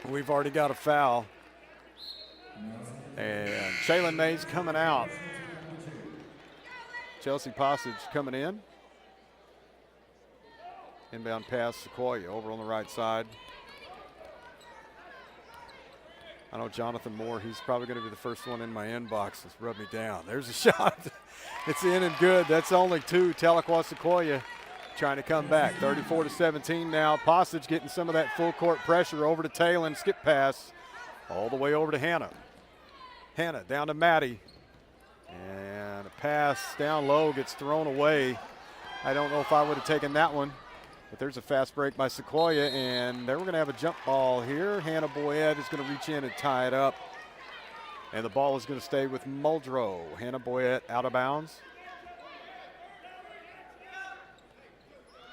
We've already got a foul. And Chaylin Mays coming out. Chelsea Passage coming in. Inbound pass, Sequoyah over on the right side. I know Jonathan Moore, he's probably going to be the first one in my inbox. Let's rub me down. There's a shot. It's in and good. That's only 2. Tahlequah Sequoyah trying to come back. 34-17 now. Passage getting some of that full court pressure over to Talon. Skip pass all the way over to Hannah. Hannah down to Maddie. And a pass down low gets thrown away. I don't know if I would have taken that one. But there's a fast break by Sequoyah, and then we're going to have a jump ball here. Hannah Boyette is going to reach in and tie it up. And the ball is going to stay with Muldrow. Hannah Boyette out of bounds.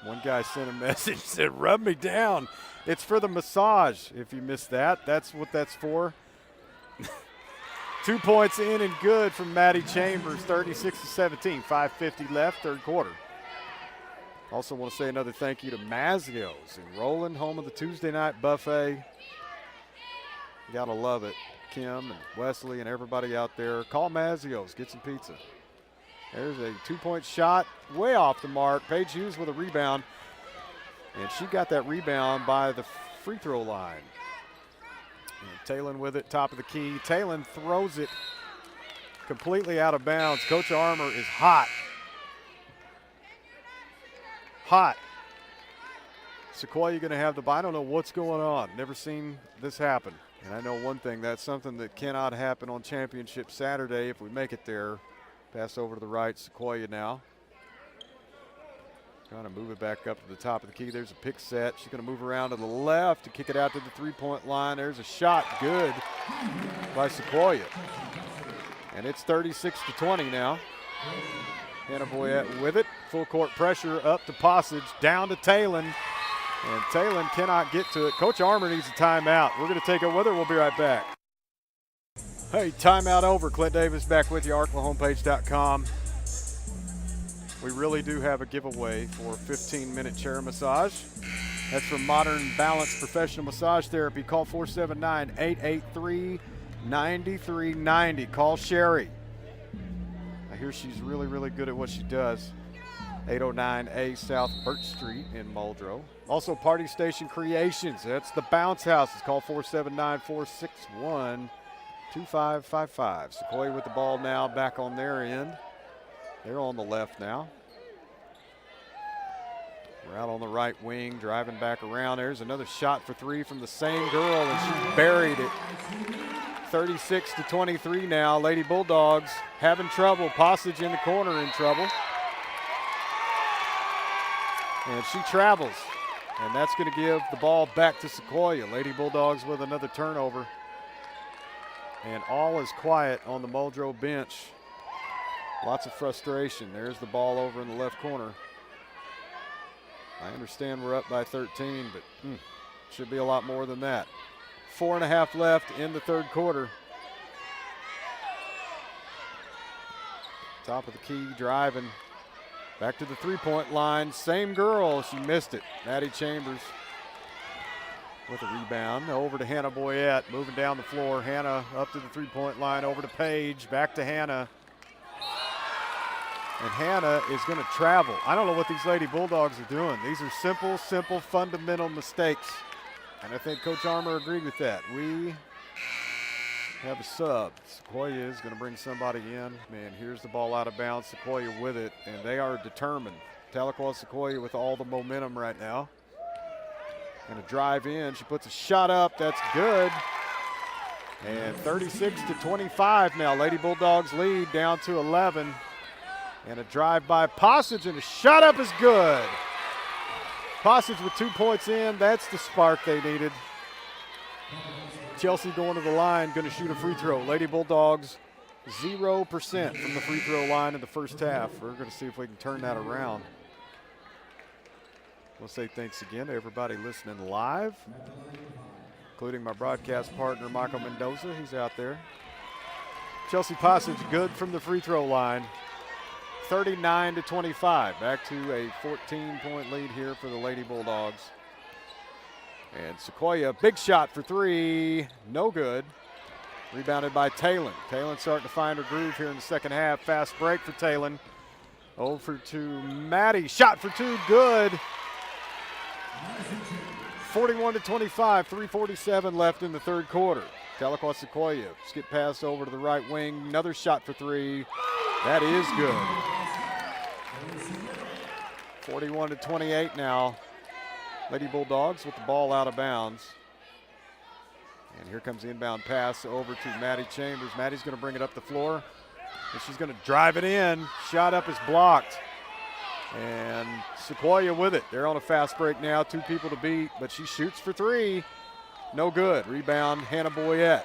One guy sent a message, said, rub me down. It's for the massage. If you missed that, that's what that's for. 2 points in and good from Mabee Chambers, 36-17, 5:50 left, third quarter. Also want to say another thank you to Mazio's in Roland, home of the Tuesday night buffet. You gotta love it. Kim and Wesley and everybody out there. Call Mazio's, get some pizza. There's a 2-point shot, way off the mark. Paige Hughes with a rebound, and she got that rebound by the free throw line. And Talon with it, top of the key. Talon throws it completely out of bounds. Coach Armour is hot. Hot. Sequoyah going to have the ball. I don't know what's going on. Never seen this happen. And I know one thing, that's something that cannot happen on championship Saturday if we make it there. Pass over to the right, Sequoyah now. Trying to move it back up to the top of the key. There's a pick set. She's going to move around to the left to kick it out to the three-point line. There's a shot, good by Sequoyah. And it's 36-20 now. Hannah Boyette with it. Full court pressure up to Passage, down to Talon. And Talon cannot get to it. Coach Armour needs a timeout. We're going to take it with her. We'll be right back. Hey, timeout over. Clint Davis back with you, Arklahomepage.com. We really do have a giveaway for a 15-minute chair massage. That's from Modern Balance Professional Massage Therapy. Call 479-883-9390. Call Sherry. I hear she's really, really good at what she does. 809A South Birch Street in Muldrow. Also, Party Station Creations. That's the Bounce House. It's called 479-461-2555. Sequoyah with the ball now back on their end. They're on the left now. We're out on the right wing, driving back around. There's another shot for three from the same girl, and she buried it. 36-23 now. Lady Bulldogs having trouble. Passage in the corner in trouble. And she travels. And that's going to give the ball back to Sequoyah. Lady Bulldogs with another turnover. And all is quiet on the Muldrow bench. Lots of frustration. There's the ball over in the left corner. I understand we're up by 13, but should be a lot more than that. 4.5 left in the third quarter. Top of the key, driving. Back to the three-point line. Same girl, she missed it. Mabee Chambers with a rebound. Over to Hannah Boyette, moving down the floor. Hannah up to the three-point line, over to Paige, back to Hannah. And Hannah is going to travel. I don't know what these Lady Bulldogs are doing. These are simple, fundamental mistakes. And I think Coach Armour agreed with that. We have a sub. Sequoyah is going to bring somebody in. Man, here's the ball out of bounds. Sequoyah with it, and they are determined. Tahlequah Sequoyah with all the momentum right now. Going to drive in. She puts a shot up. That's good. And 36-25 now. Lady Bulldogs lead down to 11. And a drive by Passage, and a shot up is good. Passage with 2 points in. That's the spark they needed. Chelsea going to the line, going to shoot a free throw. Lady Bulldogs 0% from the free throw line in the first half. We're going to see if we can turn that around. We'll say thanks again to everybody listening live, including my broadcast partner, Michael Mendoza. He's out there. Chelsea Passage good from the free throw line. 39-25. Back to a 14-point lead here for the Lady Bulldogs. And Sequoyah, big shot for three. No good. Rebounded by Talon. Talon starting to find her groove here in the second half. Fast break for Talon. Over to Maddie. Shot for two. Good. 41-25. 3:47 left in the third quarter. Tahlequah Sequoyah. Skip pass over to the right wing. Another shot for three. That is good. 41-28 now. Lady Bulldogs with the ball out of bounds. And here comes the inbound pass over to Mabee Chambers. Maddie's going to bring it up the floor. And she's going to drive it in. Shot up is blocked. And Sequoyah with it. They're on a fast break now, 2 people to beat, but she shoots for 3. No good. Rebound, Hannah Boyette.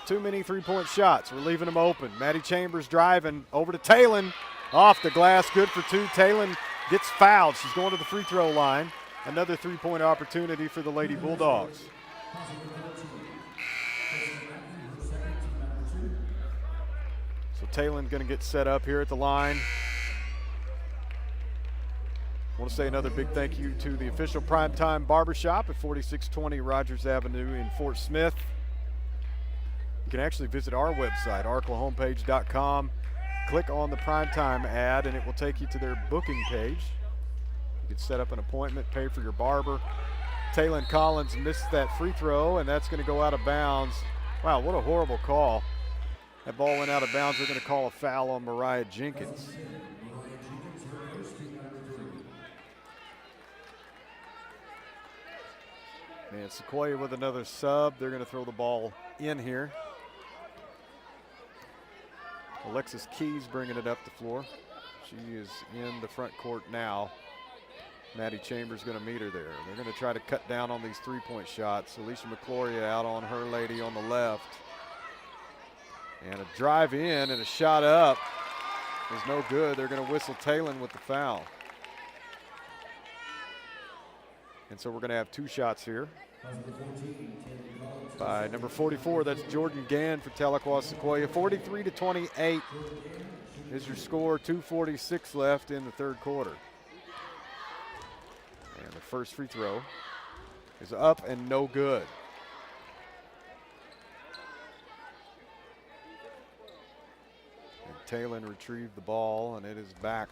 Too many three-point shots. We're leaving them open. Maddie Chambers driving over to Talon. Off the glass, good for 2. Talon gets fouled. She's going to the free throw line. Another three-point opportunity for the Lady Bulldogs. So Talon going to get set up here at the line. I want to say another big thank you to the official Primetime Barbershop at 4620 Rogers Avenue in Fort Smith. You can actually visit our website, Arklahomepage.com. Click on the Primetime ad, and it will take you to their booking page. You can set up an appointment, pay for your barber. Taylon Collins missed that free throw, and that's going to go out of bounds. Wow, what a horrible call. That ball went out of bounds. They're going to call a foul on Mariah Jenkins. Man, Sequoyah with another sub. They're going to throw the ball in here. Alexis Keys bringing it up the floor. She is in the front court now. Maddie Chambers going to meet her there. They're going to try to cut down on these three-point shots. Alicia McCloria out on her lady on the left. And a drive in and a shot up is no good. They're going to whistle Talon with the foul. And so we're going to have 2 shots here. By number 44, that's Jordan Gann for Tahlequah Sequoyah. 43-28 is your score. 2:46 left in the third quarter. And the first free throw is up and no good. And Talon retrieved the ball, and it is back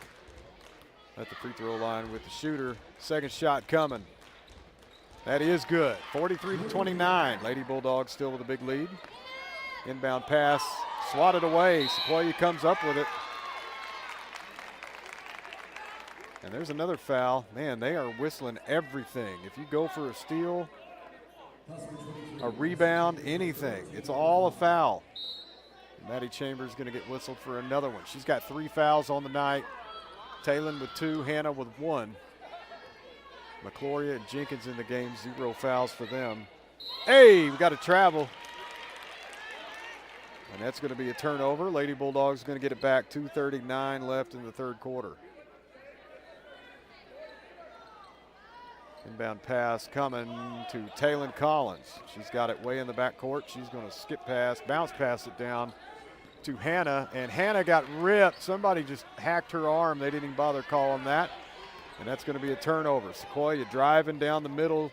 at the free throw line with the shooter. Second shot coming. That is good. 43-29. Lady Bulldogs still with a big lead. Inbound pass, swatted away. Sequoyah comes up with it. And there's another foul. Man, they are whistling everything. If you go for a steal, a rebound, anything, it's all a foul. Maddie Chambers going to get whistled for another one. She's got 3 fouls on the night. Talon with 2, Hannah with 1. McCloria and Jenkins in the game, 0 fouls for them. Hey, we got a travel. And that's going to be a turnover. Lady Bulldogs going to get it back. 2:39 left in the third quarter. Inbound pass coming to Taylon Collins. She's got it way in the backcourt. She's going to skip pass, bounce pass it down to Hannah. And Hannah got ripped. Somebody just hacked her arm. They didn't even bother calling that. And that's going to be a turnover. Sequoyah driving down the middle,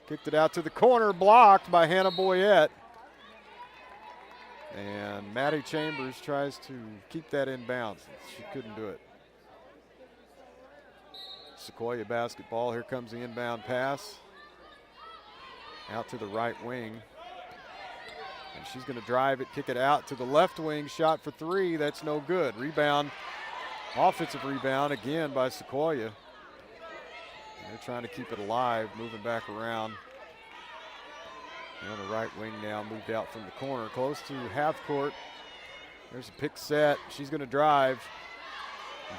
kicked it out to the corner, blocked by Hannah Boyette. And Maddie Chambers tries to keep that in bounds. She couldn't do it. Sequoyah basketball. Here comes the inbound pass. Out to the right wing. And she's going to drive it, kick it out to the left wing. Shot for 3. That's no good. Rebound, offensive rebound again by Sequoyah. They're trying to keep it alive, moving back around. And on the right wing now, moved out from the corner, close to half court. There's a pick set. She's going to drive.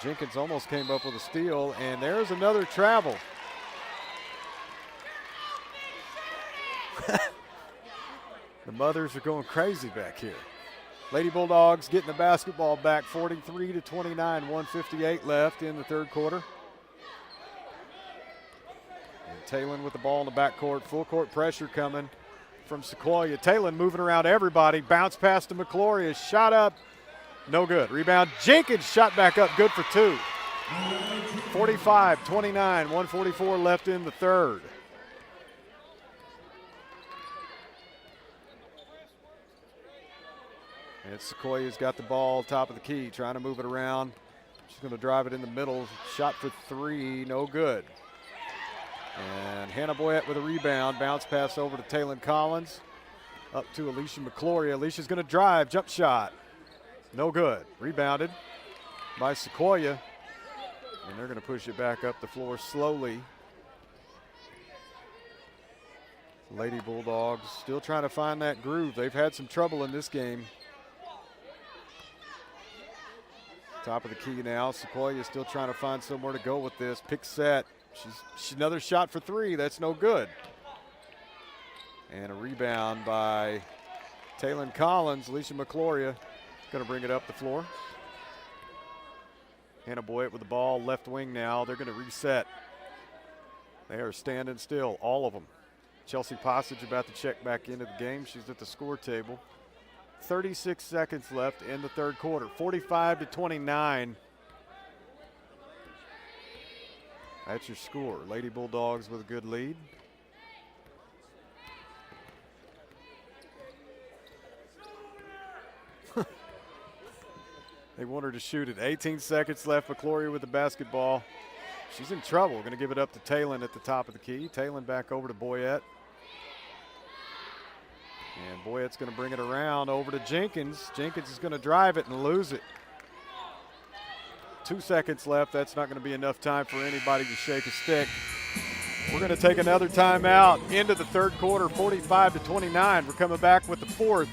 Jenkins almost came up with a steal, and there's another travel. The mothers are going crazy back here. Lady Bulldogs getting the basketball back, 43-29, 1:58 left in the third quarter. Talon with the ball in the backcourt, full court pressure coming from Sequoyah. Talon moving around everybody, bounce pass to McCloria, shot up, no good. Rebound, Jenkins shot back up, good for 2. 45-29, 1:44 left in the third. And Sequoyah's got the ball top of the key, trying to move it around. She's going to drive it in the middle, shot for 3, no good. And Hannah Boyette with a rebound. Bounce pass over to Talon Collins. Up to Alicia McCloria. Alicia's going to drive. Jump shot. No good. Rebounded by Sequoyah. And they're going to push it back up the floor slowly. Lady Bulldogs still trying to find that groove. They've had some trouble in this game. Top of the key now. Sequoyah is still trying to find somewhere to go with this. Pick set. She's another shot for three. That's no good. And a rebound by Taylon Collins. Alicia McCloria going to bring it up the floor. Hannah Boyett with the ball, left wing now. They're going to reset. They are standing still, all of them. Chelsea Passage about to check back into the game. She's at the score table. 36 seconds left in the third quarter. 45-29. That's your score. Lady Bulldogs with a good lead. They want her to shoot it. 18 seconds left. McClory with the basketball. She's in trouble. Going to give it up to Taylon at the top of the key. Taylon back over to Boyett. And Boyett's going to bring it around over to Jenkins. Jenkins is going to drive it and lose it. 2 seconds left. That's not going to be enough time for anybody to shake a stick. We're going to take another timeout into the third quarter, 45-29. We're coming back with the fourth.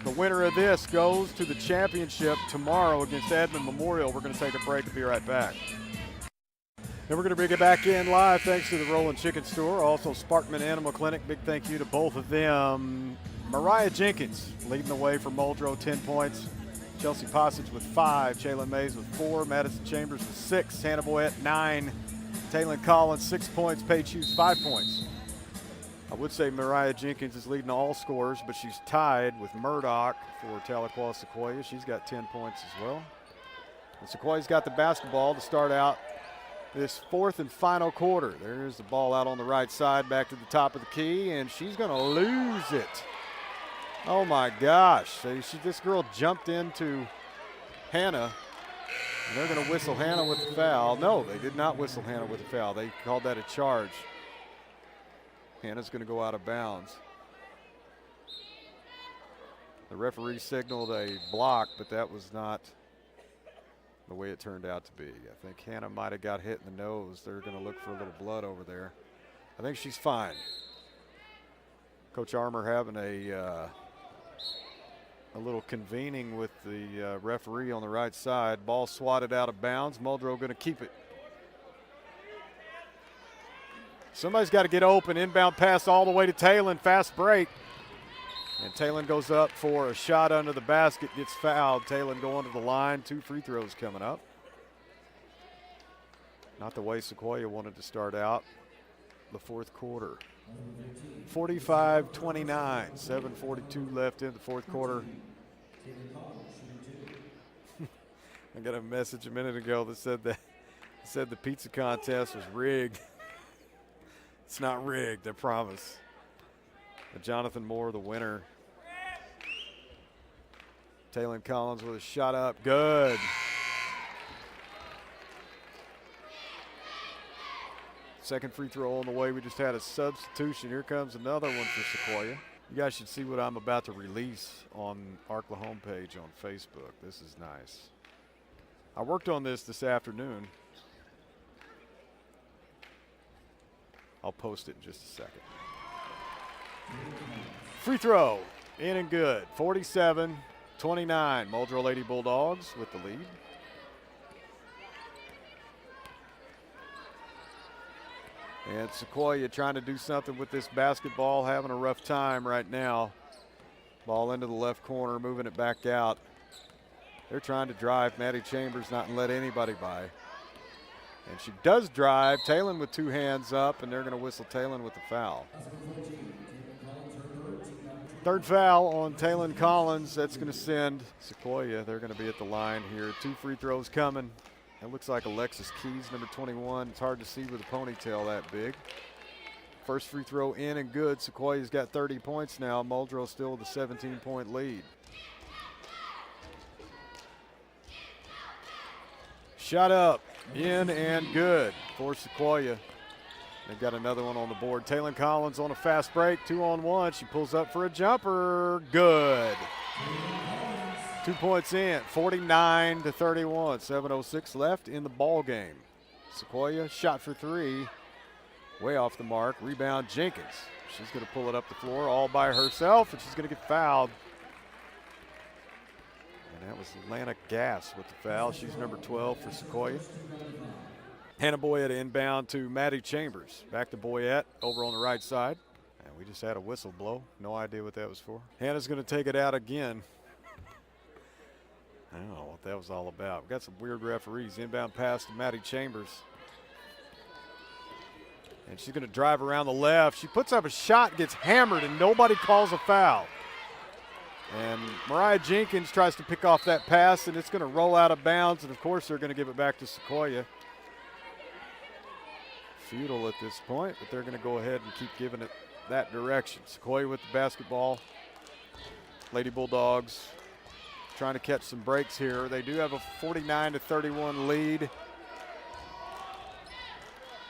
The winner of this goes to the championship tomorrow against Edmond Memorial. We're going to take a break and be right back. Then we're going to bring it back in live thanks to the Roland Chicken Store, also Sparkman Animal Clinic. Big thank you to both of them. Mariah Jenkins leading the way for Muldrow, 10 points. Chelsea Passage with 5. Jalen Mays with 4. Madison Chambers with 6. Hannah Boyett, 9. Taylon Collins, 6 points. Paige Hughes, 5 points. I would say Mariah Jenkins is leading all scorers, but she's tied with Murdoch for Tahlequah Sequoyah. She's got 10 points as well. And Sequoyah's got the basketball to start out this fourth and final quarter. There's the ball out on the right side, back to the top of the key, and she's going to lose it. Oh my gosh. This girl jumped into Hannah, and they're going to whistle Hannah with the foul. No, they did not whistle Hannah with the foul. They called that a charge. Hannah's going to go out of bounds. The referee signaled a block, but that was not the way it turned out to be. I think Hannah might have got hit in the nose. They're going to look for a little blood over there. I think she's fine. Coach Armour having a little convening with the referee on the right side. Ball swatted out of bounds. Muldrow going to keep it. Somebody's got to get open. Inbound pass all the way to Taylon. Fast break. And Taylon goes up for a shot under the basket. Gets fouled. Taylon going to the line. 2 free throws coming up. Not the way Sequoyah wanted to start out the fourth quarter. 45-29. 7:42 left in the fourth quarter. I got a message a minute ago that said the pizza contest was rigged. It's not rigged, I promise. But Jonathan Moore, the winner. Taylon Collins with a shot up. Good. Second free throw on the way. We just had a substitution. Here comes another one for Sequoyah. You guys should see what I'm about to release on Arklahomepage on Facebook. This is nice. I worked on this afternoon. I'll post it in just a second. Free throw, in and good. 47-29. Muldrow Lady Bulldogs with the lead. And Sequoyah trying to do something with this basketball, having a rough time right now. Ball into the left corner, moving it back out. They're trying to drive. Maddie Chambers not let anybody by. And she does drive. Taylon with 2 hands up, and they're going to whistle Taylon with the foul. Third foul on Taylon Collins. That's going to send Sequoyah. They're going to be at the line here. 2 free throws coming. That looks like Alexis Keys, number 21. It's hard to see with a ponytail that big. First free throw in and good. Sequoyah's got 30 points now. Muldrow still with a 17-point lead. Shot up, in and good for Sequoyah. They've got another one on the board. Taylon Collins on a fast break, 2-on-1. She pulls up for a jumper, good. 2 points in, 49-31. 7:06 left in the ball game. Sequoyah shot for 3, way off the mark. Rebound Jenkins. She's going to pull it up the floor all by herself, and she's going to get fouled. And that was Atlanta Gas with the foul. She's number 12 for Sequoyah. Hannah Boyette inbound to Maddie Chambers. Back to Boyette over on the right side. And we just had a whistle blow. No idea what that was for. Hannah's going to take it out again. I don't know what that was all about. We've got some weird referees. Inbound pass to Maddie Chambers. And she's going to drive around the left. She puts up a shot, gets hammered, and nobody calls a foul. And Mariah Jenkins tries to pick off that pass, and it's going to roll out of bounds. And, of course, they're going to give it back to Sequoyah. Futile at this point, but they're going to go ahead and keep giving it that direction. Sequoyah with the basketball. Lady Bulldogs trying to catch some breaks here. They do have a 49-31 lead.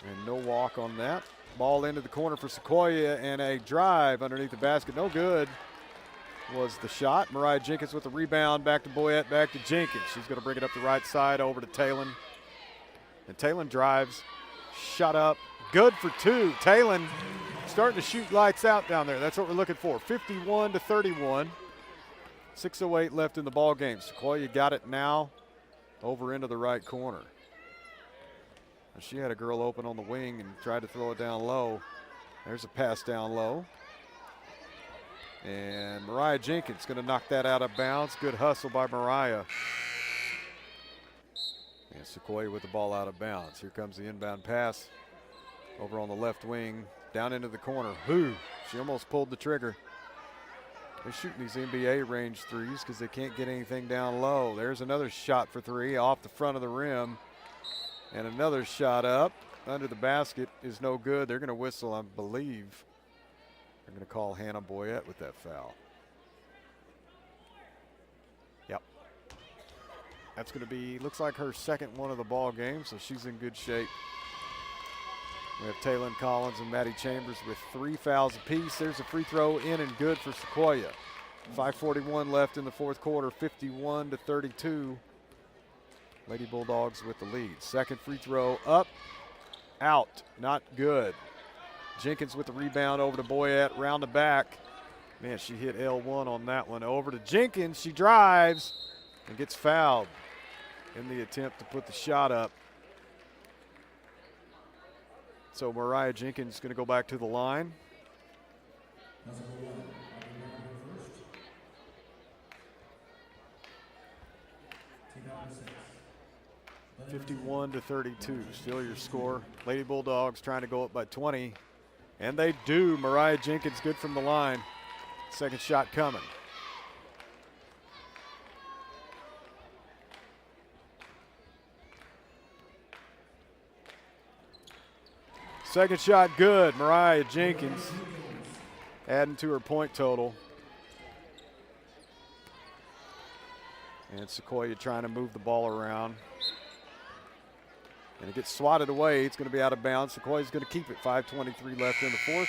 And no walk on that. Ball into the corner for Sequoyah, and a drive underneath the basket. No good was the shot. Mariah Jenkins with the rebound. Back to Boyette, back to Jenkins. She's going to bring it up the right side over to Talon. And Talon drives. Shot up. Good for two. Talon starting to shoot lights out down there. That's what we're looking for. 51-31. 6:08 left in the ball game. Sequoyah got it now over into the right corner. She had a girl open on the wing and tried to throw it down low. There's a pass down low. And Mariah Jenkins going to knock that out of bounds. Good hustle by Mariah. And Sequoyah with the ball out of bounds. Here comes the inbound pass over on the left wing, down into the corner. Whoo, she almost pulled the trigger. They're shooting these NBA range threes because they can't get anything down low. There's another shot for three off the front of the rim. And another shot up under the basket is no good. They're going to whistle, I believe. They're going to call Hannah Boyette with that foul. Yep. That's going to be, looks like her second one of the ball game, so she's in good shape. We have Taylor Collins and Maddie Chambers with 3 fouls apiece. There's a free throw in and good for Sequoyah. 5:41 left in the fourth quarter, 51-32. Lady Bulldogs with the lead. Second free throw up, out, not good. Jenkins with the rebound over to Boyette, round the back. Man, she hit L1 on that one. Over to Jenkins, she drives and gets fouled in the attempt to put the shot up. So Mariah Jenkins is going to go back to the line. 51-32, still your score. Lady Bulldogs trying to go up by 20, and they do. Mariah Jenkins good from the line. Second shot coming. Second shot good. Mariah Jenkins adding to her point total. And Sequoyah trying to move the ball around. And it gets swatted away. It's going to be out of bounds. Sequoyah's going to keep it. 5:23 left in the fourth.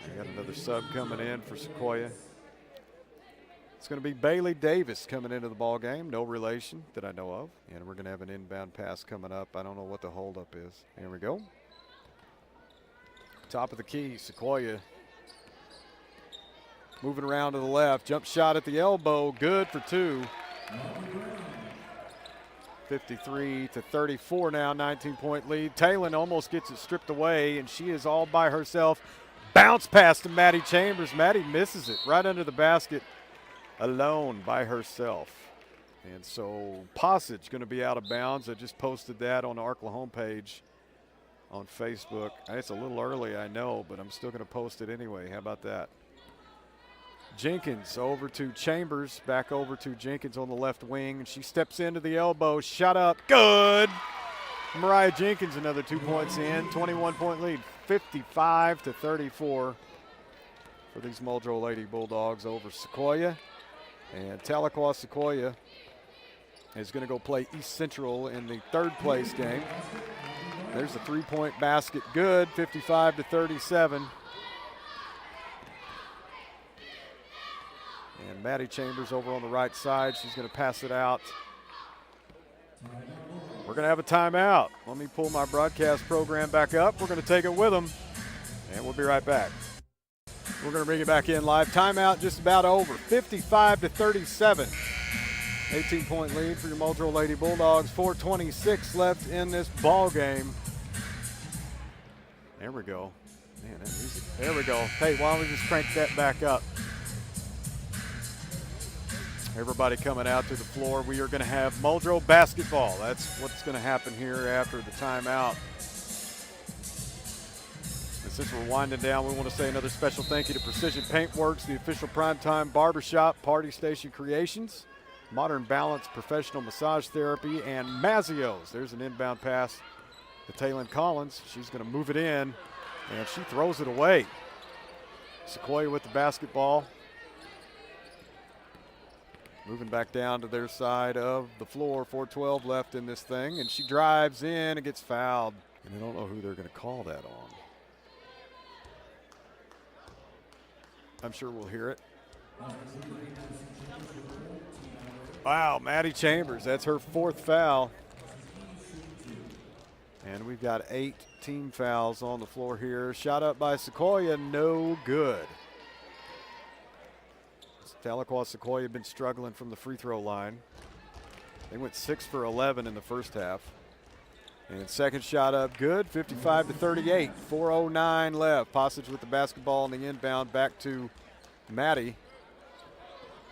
We got another sub coming in for Sequoyah. It's going to be Bailey Davis coming into the ball game. No relation that I know of. And we're going to have an inbound pass coming up. I don't know what the holdup is. Here we go. Top of the key, Sequoyah. Moving around to the left. Jump shot at the elbow. Good for two. 53-34 now, 19-point lead. Talon almost gets it stripped away, and she is all by herself. Bounce pass to Maddie Chambers. Maddie misses it right under the basket, alone by herself. And so Passage going to be out of bounds. I just posted that on the Arklahomepage on Facebook. It's a little early, I know, but I'm still going to post it anyway. How about that? Jenkins over to Chambers, back over to Jenkins on the left wing. She steps into the elbow, shot up, good. Mariah Jenkins another 2 points in, 21-point lead, 55-34 for these Muldrow Lady Bulldogs over Sequoyah. And Tahlequah Sequoyah is going to go play East Central in the third place game. There's a 3-point basket, good, 55-37. And Maddie Chambers over on the right side. She's going to pass it out. We're going to have a timeout. Let me pull my broadcast program back up. We're going to take it with them, and we'll be right back. We're going to bring it back in live. Timeout just about over. 55-37. 18-point lead for your Muldrow Lady Bulldogs. 4:26 left in this ball game. There we go. Man, that music. There we go. Hey, why don't we just crank that back up? Everybody coming out to the floor. We are going to have Muldrow basketball. That's what's going to happen here after the timeout. And since we're winding down, we want to say another special thank you to Precision Paintworks, the official primetime barbershop, Party Station Creations, Modern Balance Professional Massage Therapy, and Mazio's. There's an inbound pass to Taylon Collins. She's going to move it in, and she throws it away. Sequoyah with the basketball. Moving back down to their side of the floor. 4:12 left in this thing, and she drives in and gets fouled. And I don't know who they're going to call that on. I'm sure we'll hear it. Wow, Maddie Chambers, that's her 4th foul. And we've got 8 team fouls on the floor here. Shot up by Sequoyah, no good. Tahlequah Sequoyah had been struggling from the free throw line. They went 6 for 11 in the first half. And second shot up good, 55-38. 4:09 left. Passage with the basketball on the inbound, back to Mabee.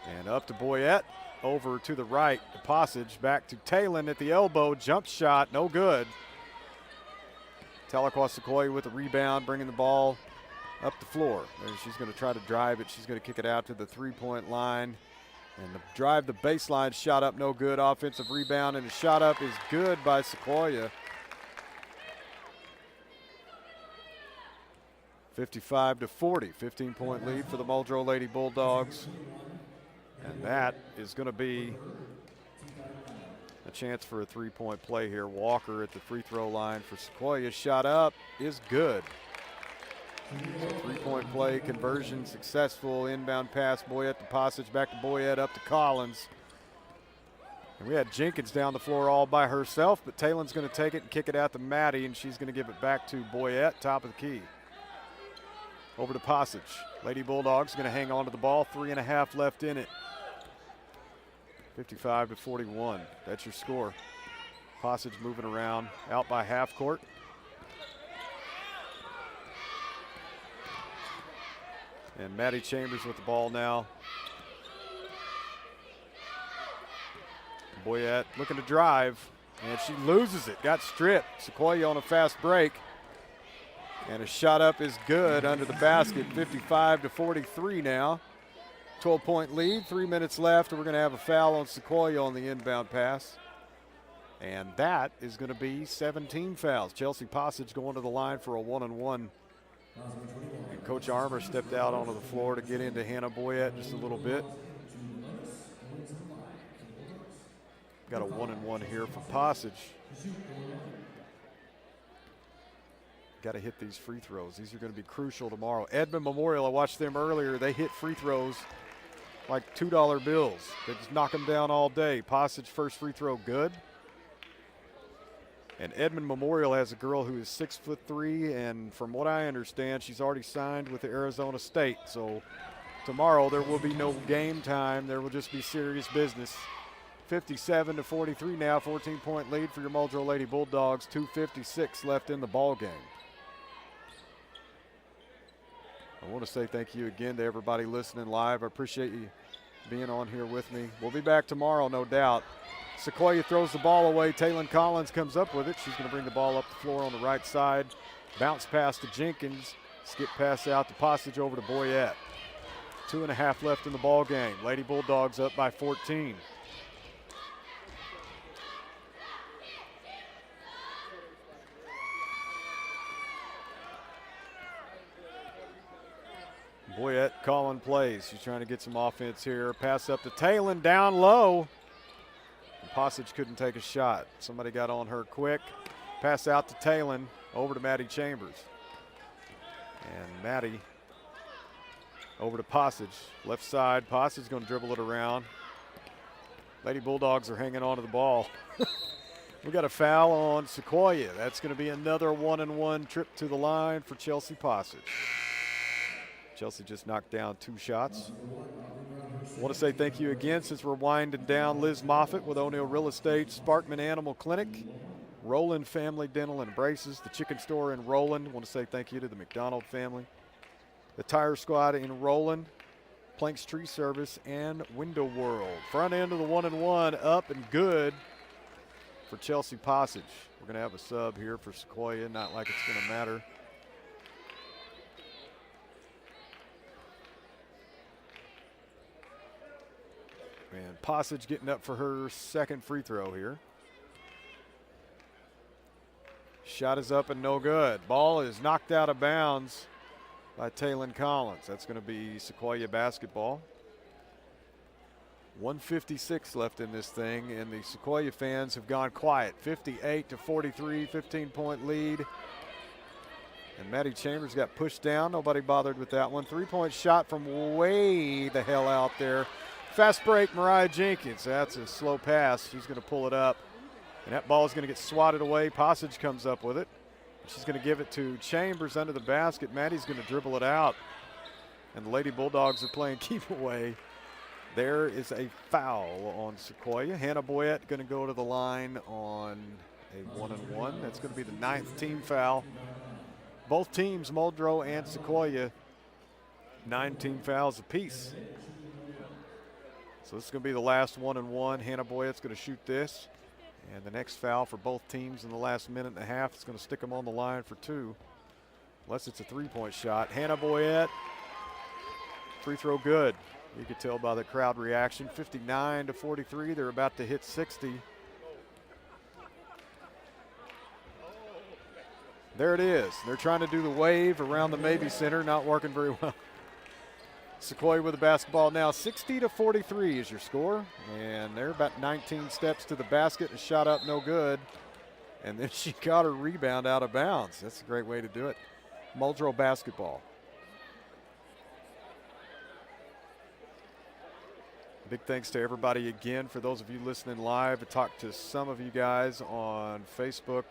And up to Boyette, over to the right. The passage back to Taylon at the elbow. Jump shot, no good. Tahlequah Sequoyah with the rebound, bringing the ball up the floor. She's going to try to drive it. She's going to kick it out to the three-point line. And the drive, the baseline shot up, no good. Offensive rebound, and the shot up is good by Sequoyah. 55-40, 15-point lead for the Muldrow Lady Bulldogs. And that is going to be a chance for a three-point play here. Walker at the free throw line for Sequoyah. Shot up is good. So three-point play, conversion successful. Inbound pass, Boyette to Passage, back to Boyette, up to Collins. And we had Jenkins down the floor all by herself, but Taylon's going to take it and kick it out to Mabee, and she's going to give it back to Boyette, top of the key. Over to Passage. Lady Bulldogs going to hang on to the ball. 3.5 left in it. 55-41. That's your score. Passage moving around, out by half court. And Maddie Chambers with the ball now. Boyette looking to drive, and she loses it. Got stripped. Sequoyah on a fast break. And a shot up is good under the basket. 55-43 now. 12-point lead, 3 minutes left, and we're going to have a foul on Sequoyah on the inbound pass. And that is going to be 17 fouls. Chelsea Passage going to the line for a 1-on-1. And Coach Armour stepped out onto the floor to get into Hannah Boyette just a little bit. Got a 1-on-1 here for Passage. Got to hit these free throws. These are going to be crucial tomorrow. Edmond Memorial, I watched them earlier. They hit free throws like $2 bills. They just knock them down all day. Passage first free throw good. And Edmond Memorial has a girl who is 6'3", and from what I understand, she's already signed with Arizona State. So tomorrow there will be no game time. There will just be serious business. 57-43 now, 14-point lead for your Muldrow Lady Bulldogs. 2:56 left in the ball game. I want to say thank you again to everybody listening live. I appreciate you being on here with me. We'll be back tomorrow, no doubt. Sequoyah throws the ball away. Taylon Collins comes up with it. She's going to bring the ball up the floor on the right side. Bounce pass to Jenkins. Skip pass out to Passage over to Boyette. 2.5 left in the ball game. Lady Bulldogs up by 14. Boyette calling plays. She's trying to get some offense here. Pass up to Taylon, down low. And Passage couldn't take a shot. Somebody got on her quick. Pass out to Taylon, over to Maddie Chambers. And Maddie over to Passage. Left side, Passage going to dribble it around. Lady Bulldogs are hanging on to the ball. We got a foul on Sequoyah. That's going to be another 1-on-1 trip to the line for Chelsea Passage. Chelsea just knocked down 2 shots. I want to say thank you again, since we're winding down, Liz Moffitt with O'Neill Real Estate, Sparkman Animal Clinic, Roland Family Dental and Braces, the Chicken Store in Roland. I want to say thank you to the McDonald family, the Tire Squad in Roland, Planks Tree Service, and Window World. Front end of the 1-1, up and good for Chelsea Passage. We're going to have a sub here for Sequoyah, not like it's going to matter. And Passage getting up for her second free throw here. Shot is up and no good. Ball is knocked out of bounds by Taylon Collins. That's going to be Sequoyah basketball. 1:56 left in this thing, and the Sequoyah fans have gone quiet. 58-43, 15-point lead. And Maddie Chambers got pushed down. Nobody bothered with that one. 3-point shot from way the hell out there. Fast break, Mariah Jenkins. That's a slow pass. She's going to pull it up. And that ball is going to get swatted away. Passage comes up with it. She's going to give it to Chambers under the basket. Maddie's going to dribble it out. And the Lady Bulldogs are playing keep away. There is a foul on Sequoyah. Hannah Boyette going to go to the line on a 1-1. That's going to be the 9th team foul. Both teams, Muldrow and Sequoyah, 9 team fouls apiece. So this is going to be the last 1-1. Hannah Boyette's going to shoot this. And the next foul for both teams in the last minute and a half is going to stick them on the line for 2. Unless it's a 3-point shot. Hannah Boyette, free throw good. You could tell by the crowd reaction. 59-43. They're about to hit 60. There it is. They're trying to do the wave around the Mabee Center. Not working very well. Sequoyah with the basketball now. 60-43 is your score. And they're about 19 steps to the basket. A shot up, no good. And then she got her rebound out of bounds. That's a great way to do it. Muldrow basketball. Big thanks to everybody again. For those of you listening live, I talked to some of you guys on Facebook.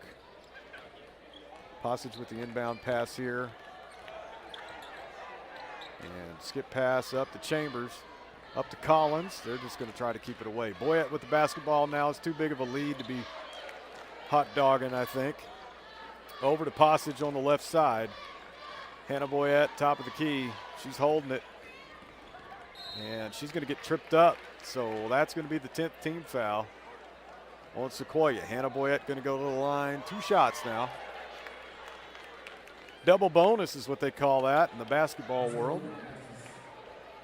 Passage with the inbound pass here. And skip pass up to Chambers, up to Collins. They're just going to try to keep it away. Boyette with the basketball now. It's too big of a lead to be hot dogging, I think. Over to Passage on the left side. Hannah Boyette, top of the key. She's holding it. And she's going to get tripped up. So that's going to be the 10th team foul on Sequoyah. Hannah Boyette going to go to the line. 2 shots now. Double bonus is what they call that in the basketball world.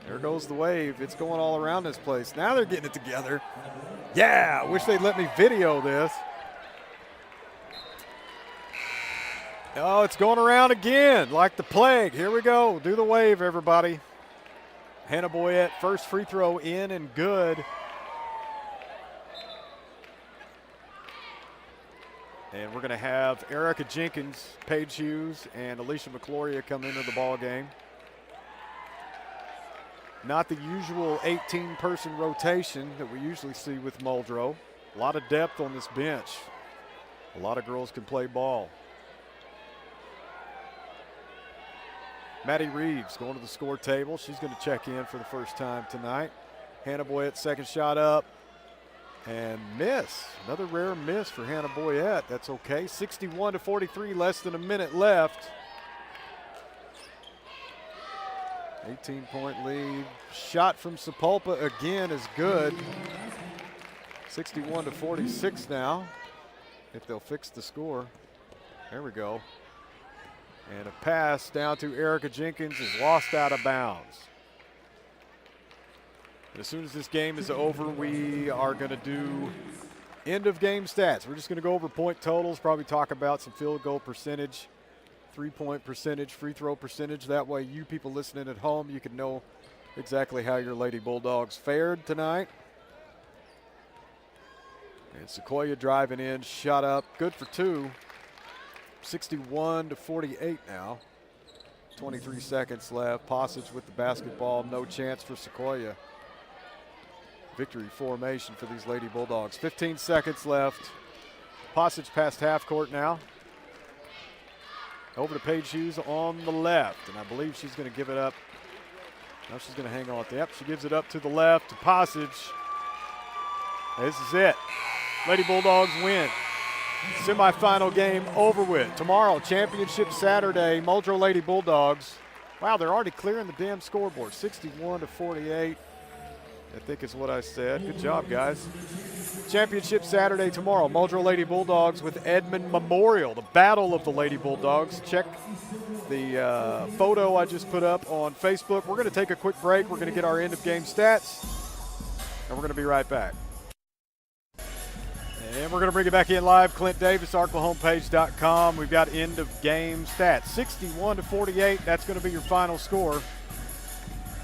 There goes the wave. It's going all around this place. Now they're getting it together. Yeah, I wish they'd let me video this. Oh, it's going around again like the plague. Here we go. Do the wave, everybody. Hannah Boyette, first free throw in and good. And we're going to have Erica Jenkins, Paige Hughes, and Alicia McCloria come into the ball game. Not the usual 18-person rotation that we usually see with Muldrow. A lot of depth on this bench. A lot of girls can play ball. Maddie Reeves going to the score table. She's going to check in for the first time tonight. Hannah Boyette, second shot up. And miss. Another rare miss for Hannah Boyette. That's okay. 61-43, less than a minute left. 18-point lead. Shot from Sepulpa again is good. 61-46 now. If they'll fix the score. There we go. And a pass down to Erica Jenkins is lost out of bounds. As soon as this game is over, we are going to do end of game stats. We're just going to go over point totals, probably talk about some field goal percentage, 3-point percentage, free throw percentage. That way you people listening at home, you can know exactly how your Lady Bulldogs fared tonight. And Sequoyah driving in, shot up, good for 2. 61-48 now. 23 seconds left. Passage with the basketball, no chance for Sequoyah. Victory formation for these Lady Bulldogs. 15 seconds left. Passage past half court now. Over to Paige Hughes on the left, and I believe she's going to give it up Now she's going to hang on. Yep, she gives it up to the left to Passage. This is it. Lady Bulldogs win. Semifinal game over with. Tomorrow, championship Saturday, Muldrow Lady Bulldogs. Wow, they're already clearing the damn scoreboard. 61-48, I think is what I said. Good job, guys. Championship Saturday tomorrow. Muldrow Lady Bulldogs with Edmond Memorial, the battle of the Lady Bulldogs. Check the photo I just put up on Facebook. We're going to take a quick break. We're going to get our end of game stats, and we're going to be right back. And we're going to bring it back in live. Clint Davis, Arklahomepage.com. We've got end of game stats. 61-48, that's going to be your final score.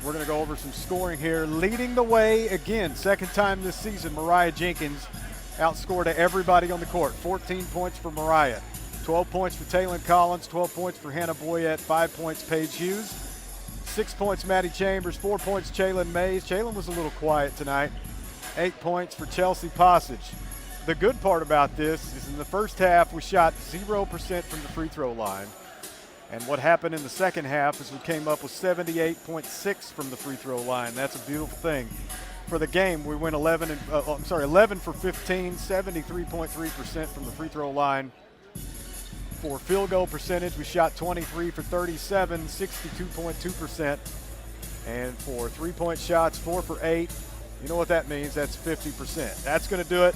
We're going to go over some scoring here. Leading the way again, second time this season, Mariah Jenkins outscored everybody on the court. 14 points for Mariah, 12 points for Taylor Collins, 12 points for Hannah Boyette, 5 points Paige Hughes, 6 points Maddie Chambers, 4 points Chaylin Mays. Chaylin was a little quiet tonight. 8 points for Chelsea Passage. The good part about this is in the first half we shot 0% from the free throw line. And what happened in the second half is we came up with 78.6 from the free throw line. That's a beautiful thing. For the game, we went 11 for 15, 73.3% from the free throw line. For field goal percentage, we shot 23 for 37, 62.2%. And for three-point shots, 4 for 8. You know what that means? That's 50%. That's going to do it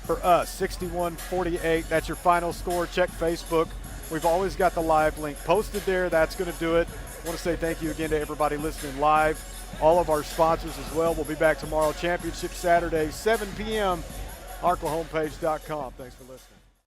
for us. 61-48. That's your final score. Check Facebook. We've always got the live link posted there. That's going to do it. I want to say thank you again to everybody listening live, all of our sponsors as well. We'll be back tomorrow, Championship Saturday, 7 p.m., arklahomepage.com. Thanks for listening.